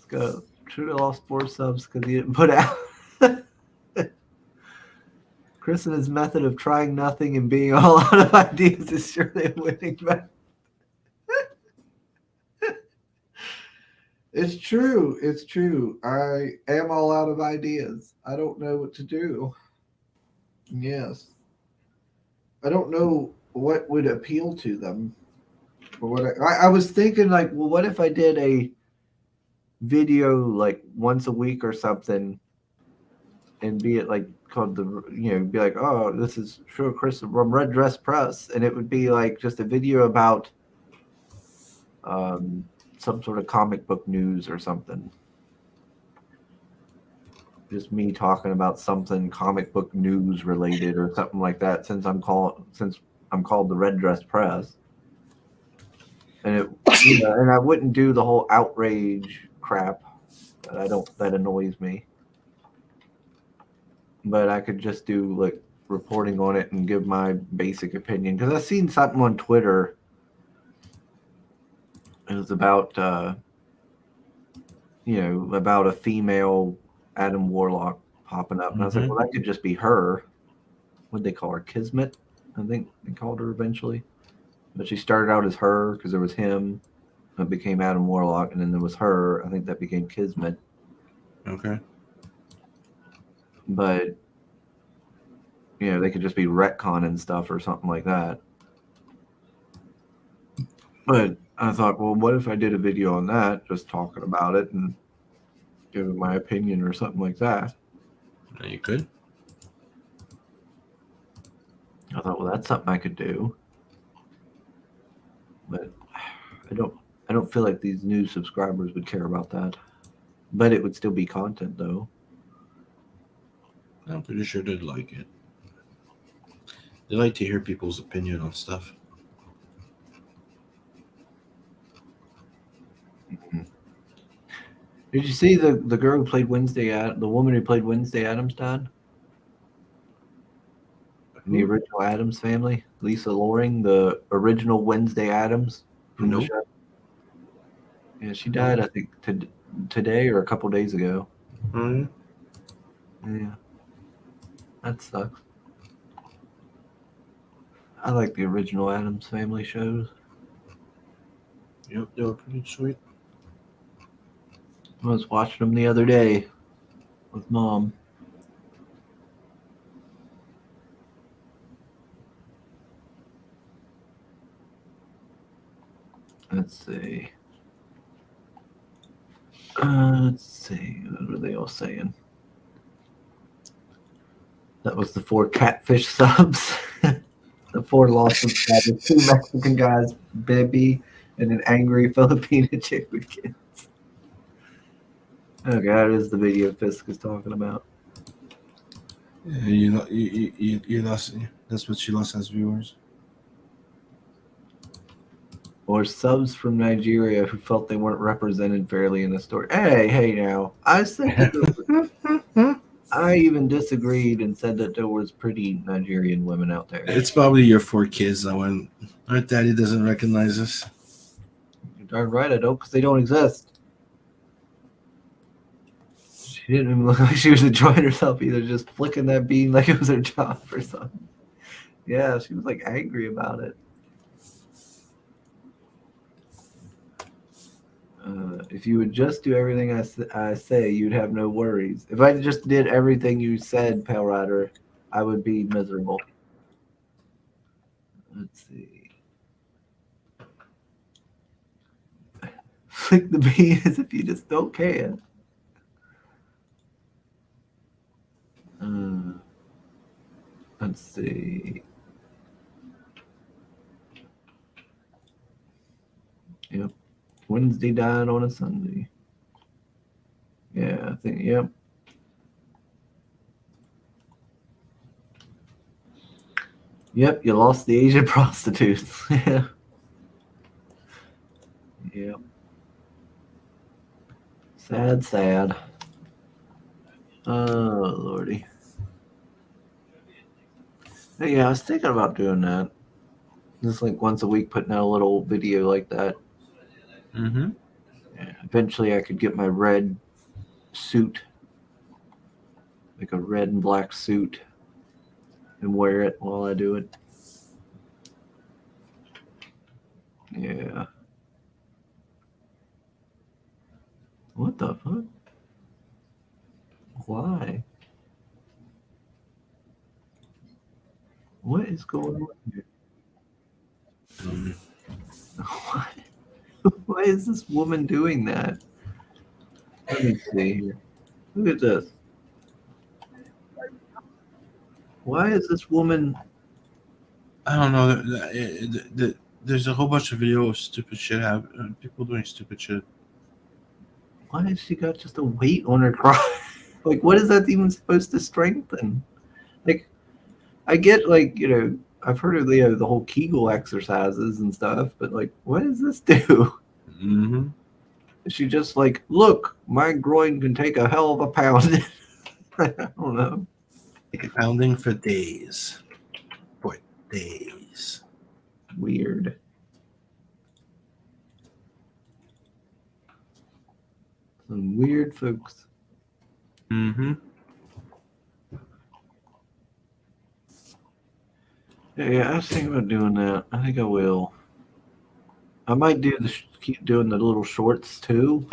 go. Should have lost 4 subs because he didn't put out. Chris and his method of trying nothing and being all out of ideas is surely a winning method. It's true. It's true. I am all out of ideas. I don't know what to do. Yes. I don't know what would appeal to them. Or what I was thinking, like, well, what if I did a video like once a week or something, and be it like called be like, oh, this is sure Chris from Red Dress Press, and it would be like just a video about some sort of comic book news or something. Just me talking about something comic book news related or something like that. Since I'm called the Red Dress Press, and and I wouldn't do the whole outrage crap. That annoys me. But I could just do like reporting on it and give my basic opinion, because I've seen something on Twitter. It was about about a female Adam Warlock popping up, and I was like, well, that could just be her. What'd they call her? Kismet, I think they called her eventually. But she started out as her because there was him, that became Adam Warlock, and then there was her. I think that became Kismet. Okay. But they could just be retconning stuff or something like that. But I thought, well, what if I did a video on that, just talking about it and giving my opinion or something like that? Yeah, you could. I thought, well, that's something I could do. But I don't feel like these new subscribers would care about that. But it would still be content, though. I'm pretty sure they'd like it. They like to hear people's opinion on stuff. Mm-hmm. Did you see the girl who played the woman who played Wednesday Addams died? In the original Addams Family, Lisa Loring, the original Wednesday Addams from the show. Yeah, she died, I think, today or a couple days ago. Oh, yeah. That sucks. I like the original Addams Family shows. Yep, they were pretty sweet. I was watching them the other day with Mom. Let's see. What are they all saying? That was the 4 catfish subs. The 4 lost subscribers. 2 Mexican guys, baby, and an angry Filipino chick with kids. Okay, that is the video Fisk is talking about. Yeah, you lost. That's what she lost as viewers. Or subs from Nigeria who felt they weren't represented fairly in the story. Hey, now. I said I even disagreed and said that there was pretty Nigerian women out there. It's probably your 4 kids that when our daddy doesn't recognize us. You're darn right I don't, because they don't exist. She didn't even look like she was enjoying herself either, just flicking that bean like it was her job or something. Yeah, she was like angry about it. If you would just do everything I say, you'd have no worries. If I just did everything you said, Pale Rider, I would be miserable. Let's see. Flick the bean as if you just don't care. Let's see. Yep. Wednesday died on a Sunday. Yeah, I think, yep. Yep, you lost the Asian prostitutes. Yeah. Yeah. Sad, sad. Oh, Lordy. Hey, yeah, I was thinking about doing that. Just like once a week, putting out a little video like that. Mm-hmm. Yeah, eventually, I could get my red suit, like a red and black suit, and wear it while I do it. Yeah. What the fuck? Why? What is going on here? What? Why is this woman doing that? Let me see here. Look at this. Why is this woman? I don't know. There's a whole bunch of videos of stupid shit happen. People doing stupid shit. Why has she got just a weight on her crotch? Like, what is that even supposed to strengthen? Like, I get like I've heard of the whole Kegel exercises and stuff, but like, what does this do? Mm-hmm. Is she just like, look, my groin can take a hell of a pound? I don't know. Pounding for days. For days. Weird. Some weird folks. Mm-hmm. Yeah, I was thinking about doing that. I think I will. I might do keep doing the little shorts too.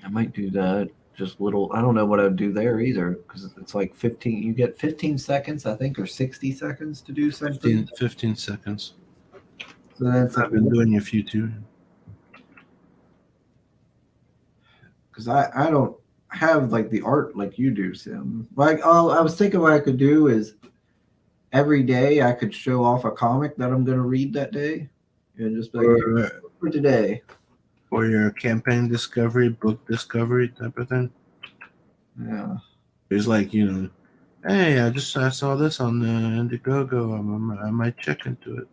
I might do that. Just little. I don't know what I'd do there either because it's like 15. You get 15 seconds, I think, or 60 seconds to do something. 15 seconds. So that's like I've been doing a few too. because I don't have like the art like you do, Sim. Like, I was thinking what I could do is every day I could show off a comic that I'm going to read that day, and just be like, "Here, for today." Or your campaign discovery, book discovery type of thing. Yeah. It's like, hey, I saw this on Indiegogo. I might check into it.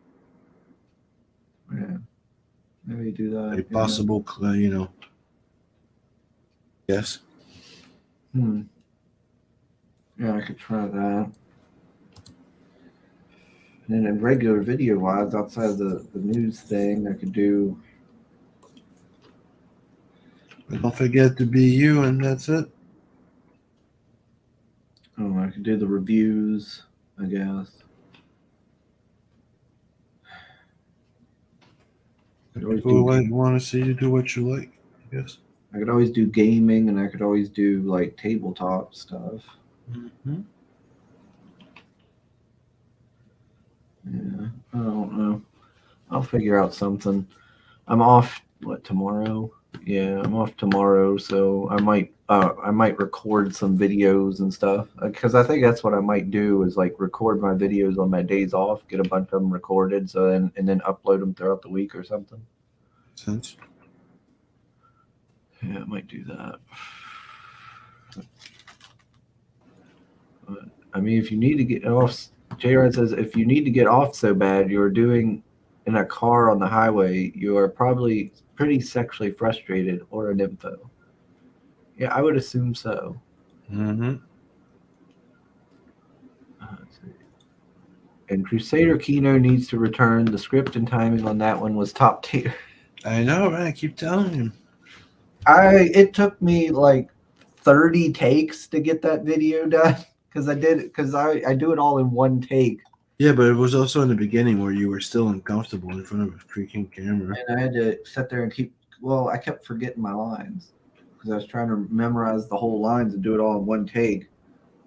Yeah. Maybe do that. A possible, yes. Yeah, I could try that. And then in regular video wise, outside of the news thing, I could do. But don't forget to be you, and that's it. Oh, I could do the reviews, I guess. People want to see you do what you like, I guess. I could always do gaming, and I could always do like tabletop stuff. Mm-hmm. Yeah, I don't know. I'll figure out something. I'm off tomorrow? Yeah, I'm off tomorrow, so I might record some videos and stuff because I think that's what I might do is like record my videos on my days off, get a bunch of them recorded, so then upload them throughout the week or something. Makes sense. Yeah, I might do that. But, I mean, if you need to get off, J-Rod says, if you need to get off so bad you're doing in a car on the highway, you are probably pretty sexually frustrated or an nympho. Yeah, I would assume so. Mm-hmm. Let's see. And Crusader Kino needs to return. The script and timing on that one was top tier. I know, right? I keep telling you. It took me like 30 takes to get that video done because I do it all in one take. Yeah, but it was also in the beginning where you were still uncomfortable in front of a freaking camera. And I had to sit there and I kept forgetting my lines because I was trying to memorize the whole lines and do it all in one take.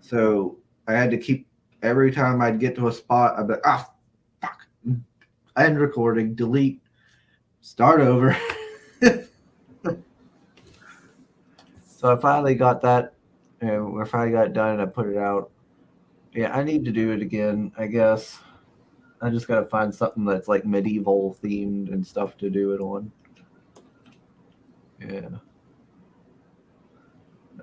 So I had to keep, every time I'd get to a spot, I'd be like, fuck. End recording, delete, start over. So I finally got that, I finally got it done and I put it out. Yeah, I need to do it again, I guess. I just got to find something that's like medieval themed and stuff to do it on. Yeah.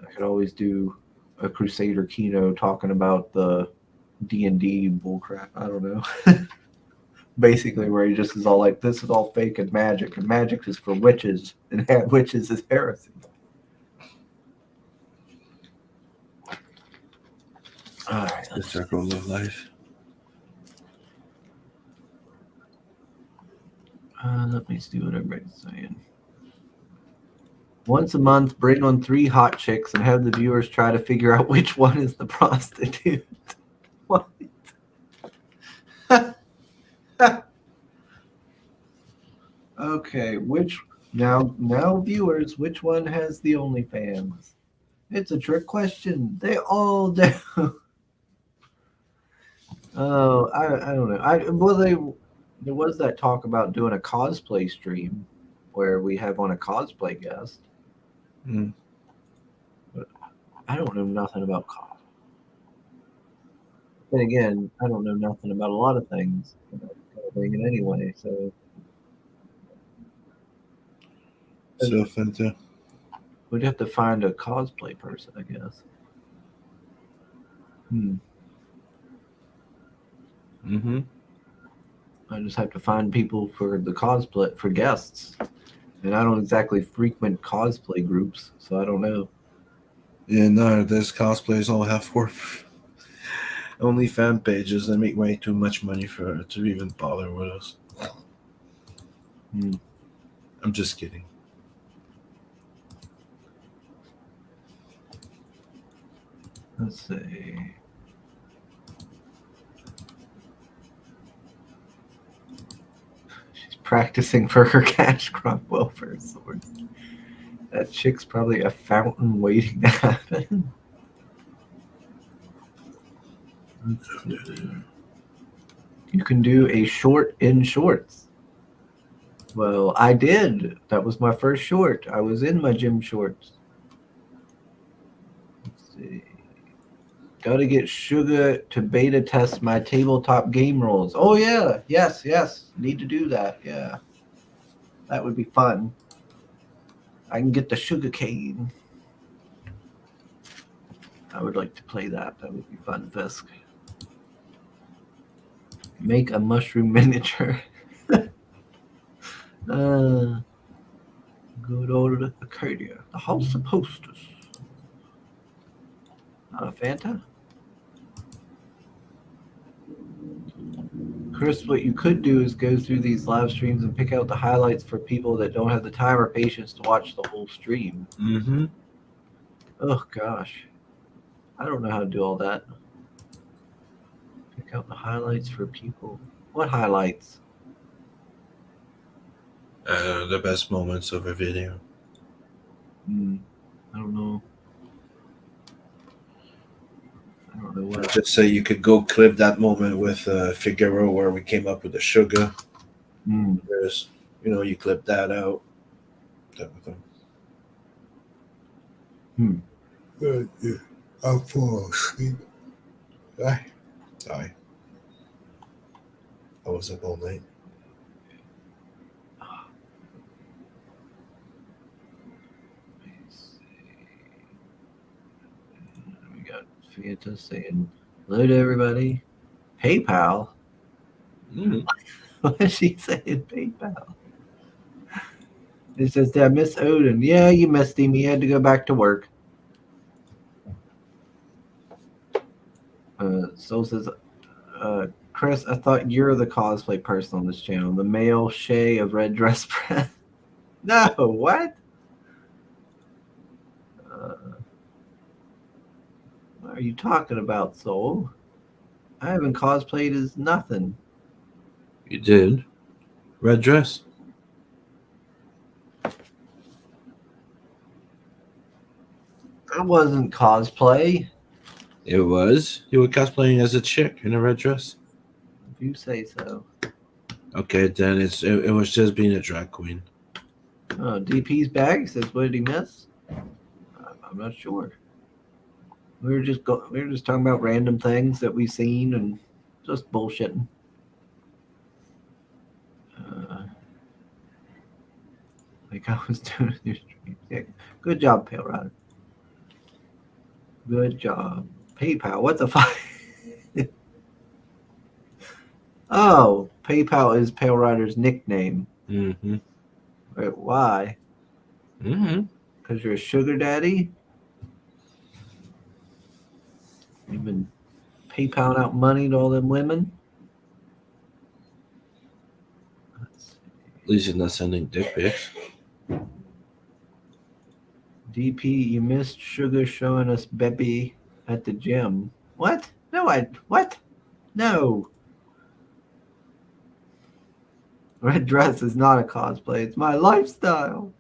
I could always do a Crusader Kino talking about the D&D bullcrap. I don't know. Basically, where he just is all like, "This is all fake and magic is for witches, and witches is heresy." All right, The circle of life. let me see what everybody's saying. Once a month, bring on 3 hot chicks and have the viewers try to figure out which one is the prostitute. What? Okay, now viewers, which one has the OnlyFans? It's a trick question. They all do. Oh, I don't know. There was that talk about doing a cosplay stream where we have on a cosplay guest. Hmm. But I don't know nothing about cosplay. Then again, I don't know nothing about a lot of things. Bring it anyway, so So Fenta. we'd have to find a cosplay person, I guess. Mm-hmm. I just have to find people for the cosplay for guests, and I don't exactly frequent cosplay groups, so I don't know. Yeah, no, there's cosplayers all have for only fan pages. They make way too much money to even bother with us. Hmm. I'm just kidding. Let's see. She's practicing for her cash crop welfare sword. That chick's probably a fountain waiting to happen. Let's see. You can do a short in shorts. Well, I did. That was my first short. I was in my gym shorts. Let's see. Got to get Sugar to beta test my tabletop game rules. Oh, yeah. Yes. Need to do that. Yeah. That would be fun. I can get the sugar cane. I would like to play that. That would be fun, Fisk. Make a mushroom miniature. Good old Acadia. The House of Posters. Fanta? Chris, what you could do is go through these live streams and pick out the highlights for people that don't have the time or patience to watch the whole stream. Mm-hmm. Oh, gosh. I don't know how to do all that. Pick out the highlights for people. What highlights? The best moments of a video. I don't know. I don't know what. Just say you could go clip that moment with Figaro where we came up with the sugar. There's, you clip that out. Type of thing. Yeah, I'll fall asleep. Aye. I was up all night. We got Fanta saying, hello to everybody. PayPal? What is she saying, PayPal? It says, did I miss Odin? Yeah, you missed him. He had to go back to work. Soul says, Chris, I thought you're the cosplay person on this channel. The male Shay of Red Dress Press. No, what? What are you talking about, Soul? I haven't cosplayed as nothing. You did? Red dress? That wasn't cosplay. It was. You were cosplaying as a chick in a red dress? If you say so. Okay, then it was just being a drag queen. Oh, DP's bag says, what did he miss? I'm not sure. We were just talking about random things that we've seen and just bullshitting. Like I was doing your stream. Yeah. Good job, Pale Rider. Good job. PayPal. What the fuck? Oh, PayPal is Pale Rider's nickname. Mm-hmm. Right? Why? Mm-hmm. Because you're a sugar daddy? You've been PayPaling out money to all them women? At least he's not sending dick pics. DP, you missed Sugar showing us Beppy at the gym. What? No, what? No. Red dress is not a cosplay. It's my lifestyle.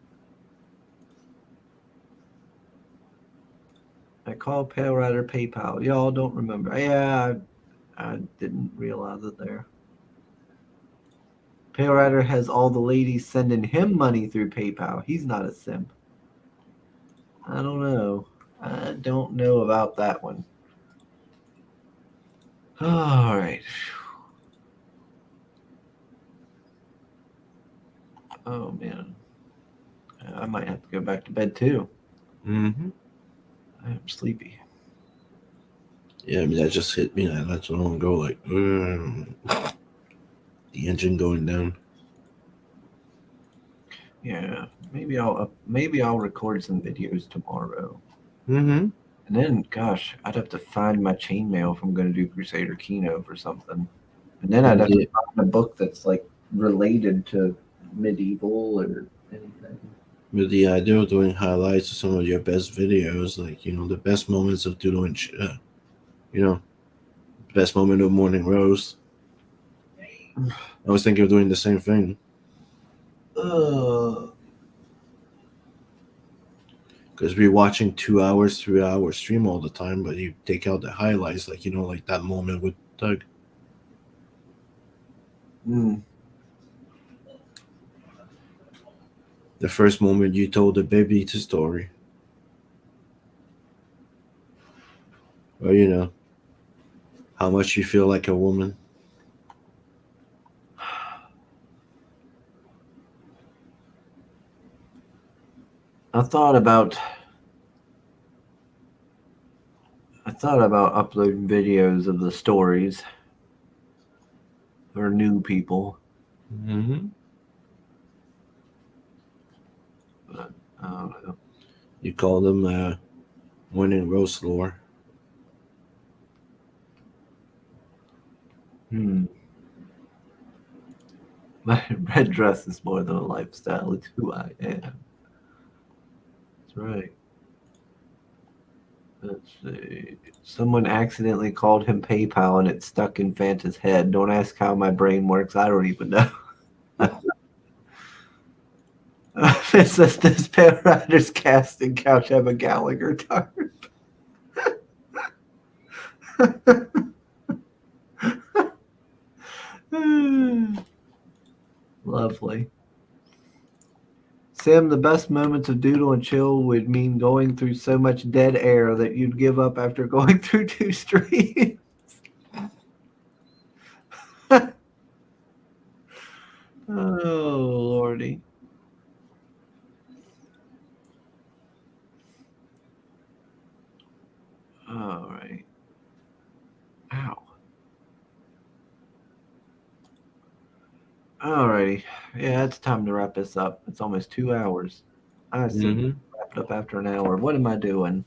I call Pale Rider PayPal. Y'all don't remember. Yeah, I didn't realize it there. Pale Rider has all the ladies sending him money through PayPal. He's not a simp. I don't know. I don't know about that one. All right. Oh, man. I might have to go back to bed, too. Mm-hmm. I'm sleepy. Yeah, I mean, that just hit me not so long ago. Like, the engine going down. Yeah, maybe I'll record some videos tomorrow. Mm-hmm. And then, gosh, I'd have to find my chainmail if I'm going to do Crusader Kino for something. And then I'd have to find a book that's like related to medieval or anything. With the idea of doing highlights of some of your best videos, like, the best moments of doing, best moment of morning roast. I was thinking of doing the same thing. Because we're watching 2 hours, 3 hours stream all the time, but you take out the highlights, like, like that moment with Doug. The first moment you told the baby to story. Or, how much you feel like a woman. I thought about uploading videos of the stories for new people. Mm-hmm. But I don't know. You call them morning roast lore. My red dress is more than a lifestyle. It's who I am. That's right. Let's see. Someone accidentally called him PayPal and it stuck in Fanta's head. Don't ask how my brain works. I don't even know. It says, does Pale Rider's casting couch have a Gallagher tarp? Lovely. Sam, the best moments of Doodle and Chill would mean going through so much dead air that you'd give up after going through 2 streams. Oh, Lordy. All right. Ow. All righty. Yeah, it's time to wrap this up. It's almost 2 hours. I said wrap it up after an hour. What am I doing?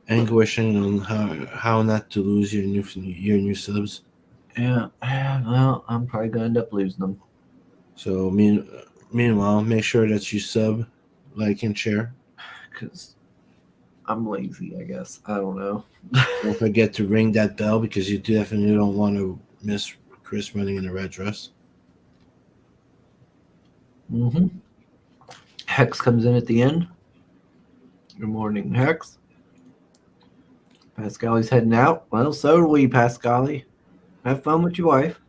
Anguishing on how not to lose your new subs. Yeah. Well, I'm probably gonna end up losing them. So meanwhile, make sure that you sub, like, and share. Because I'm lazy, I guess. I don't know. Don't forget to ring that bell because you definitely don't want to miss Chris running in a red dress. Hex comes in at the end. Good morning, Hex. Pascali's heading out. Well, so are we, Pascali. Have fun with your wife.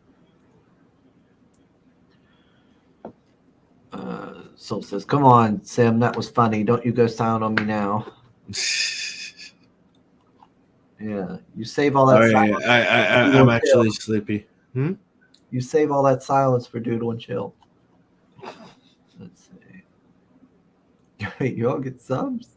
Soul says, come on, Sam, that was funny. Don't you go silent on me now. Yeah, you save all that silence. I'm actually sleepy. You save all that silence for Doodle and Chill. Let's see. Wait, you all get subs?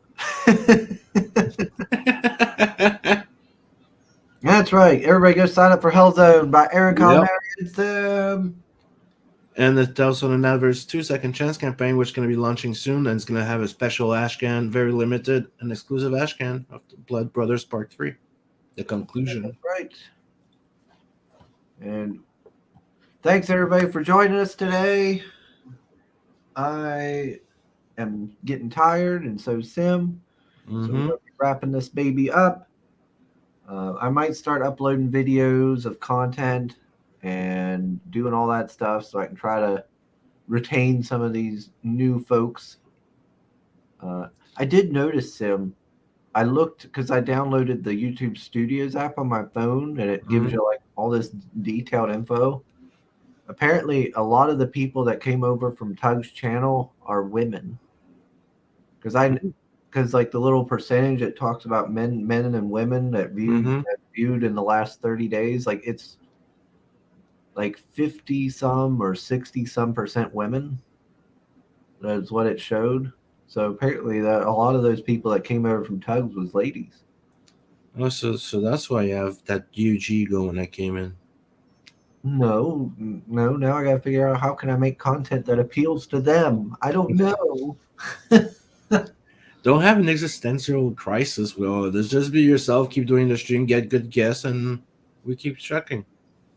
That's right. Everybody go sign up for Hellzone by Aaron Yep. Calamari and Sim. And it's also an adverse 2-second chance campaign, which is going to be launching soon, and it's going to have a special Ashcan, very limited and exclusive Ashcan of the Blood Brothers Part 3, the conclusion. Right. And thanks everybody for joining us today. I am getting tired, and so Sim. So we're Mm-hmm. gonna be wrapping this baby up. I might start uploading videos of content and doing all that stuff so I can try to retain some of these new folks. I did notice, Sim. I looked because I downloaded the YouTube Studios app on my phone, and it gives you like all this detailed info. Apparently, a lot of the people that came over from Tug's channel are women. Because like the little percentage it talks about men and women that viewed in the last 30 days, like it's like 50 some or 60 some percent women. That's what it showed. So apparently that a lot of those people that came over from Tugs was ladies. Oh, so that's why you have that UG going that came in. No, now I gotta figure out how can I make content that appeals to them. I don't know. Don't have an existential crisis with all of this. Just be yourself, keep doing the stream, get good guests, and we keep checking.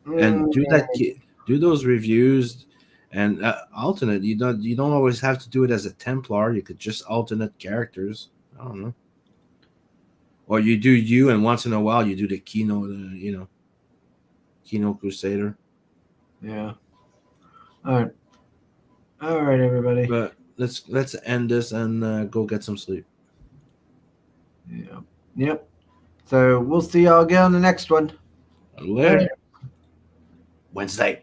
And do those reviews and alternate. You don't always have to do it as a Templar. You could just alternate characters. I don't know. Or you do you, and once in a while you do the Kino, Kino Crusader. Yeah. All right, everybody. But let's end this and go get some sleep. Yeah. Yep. So we'll see y'all again on the next one. Later. Wednesday.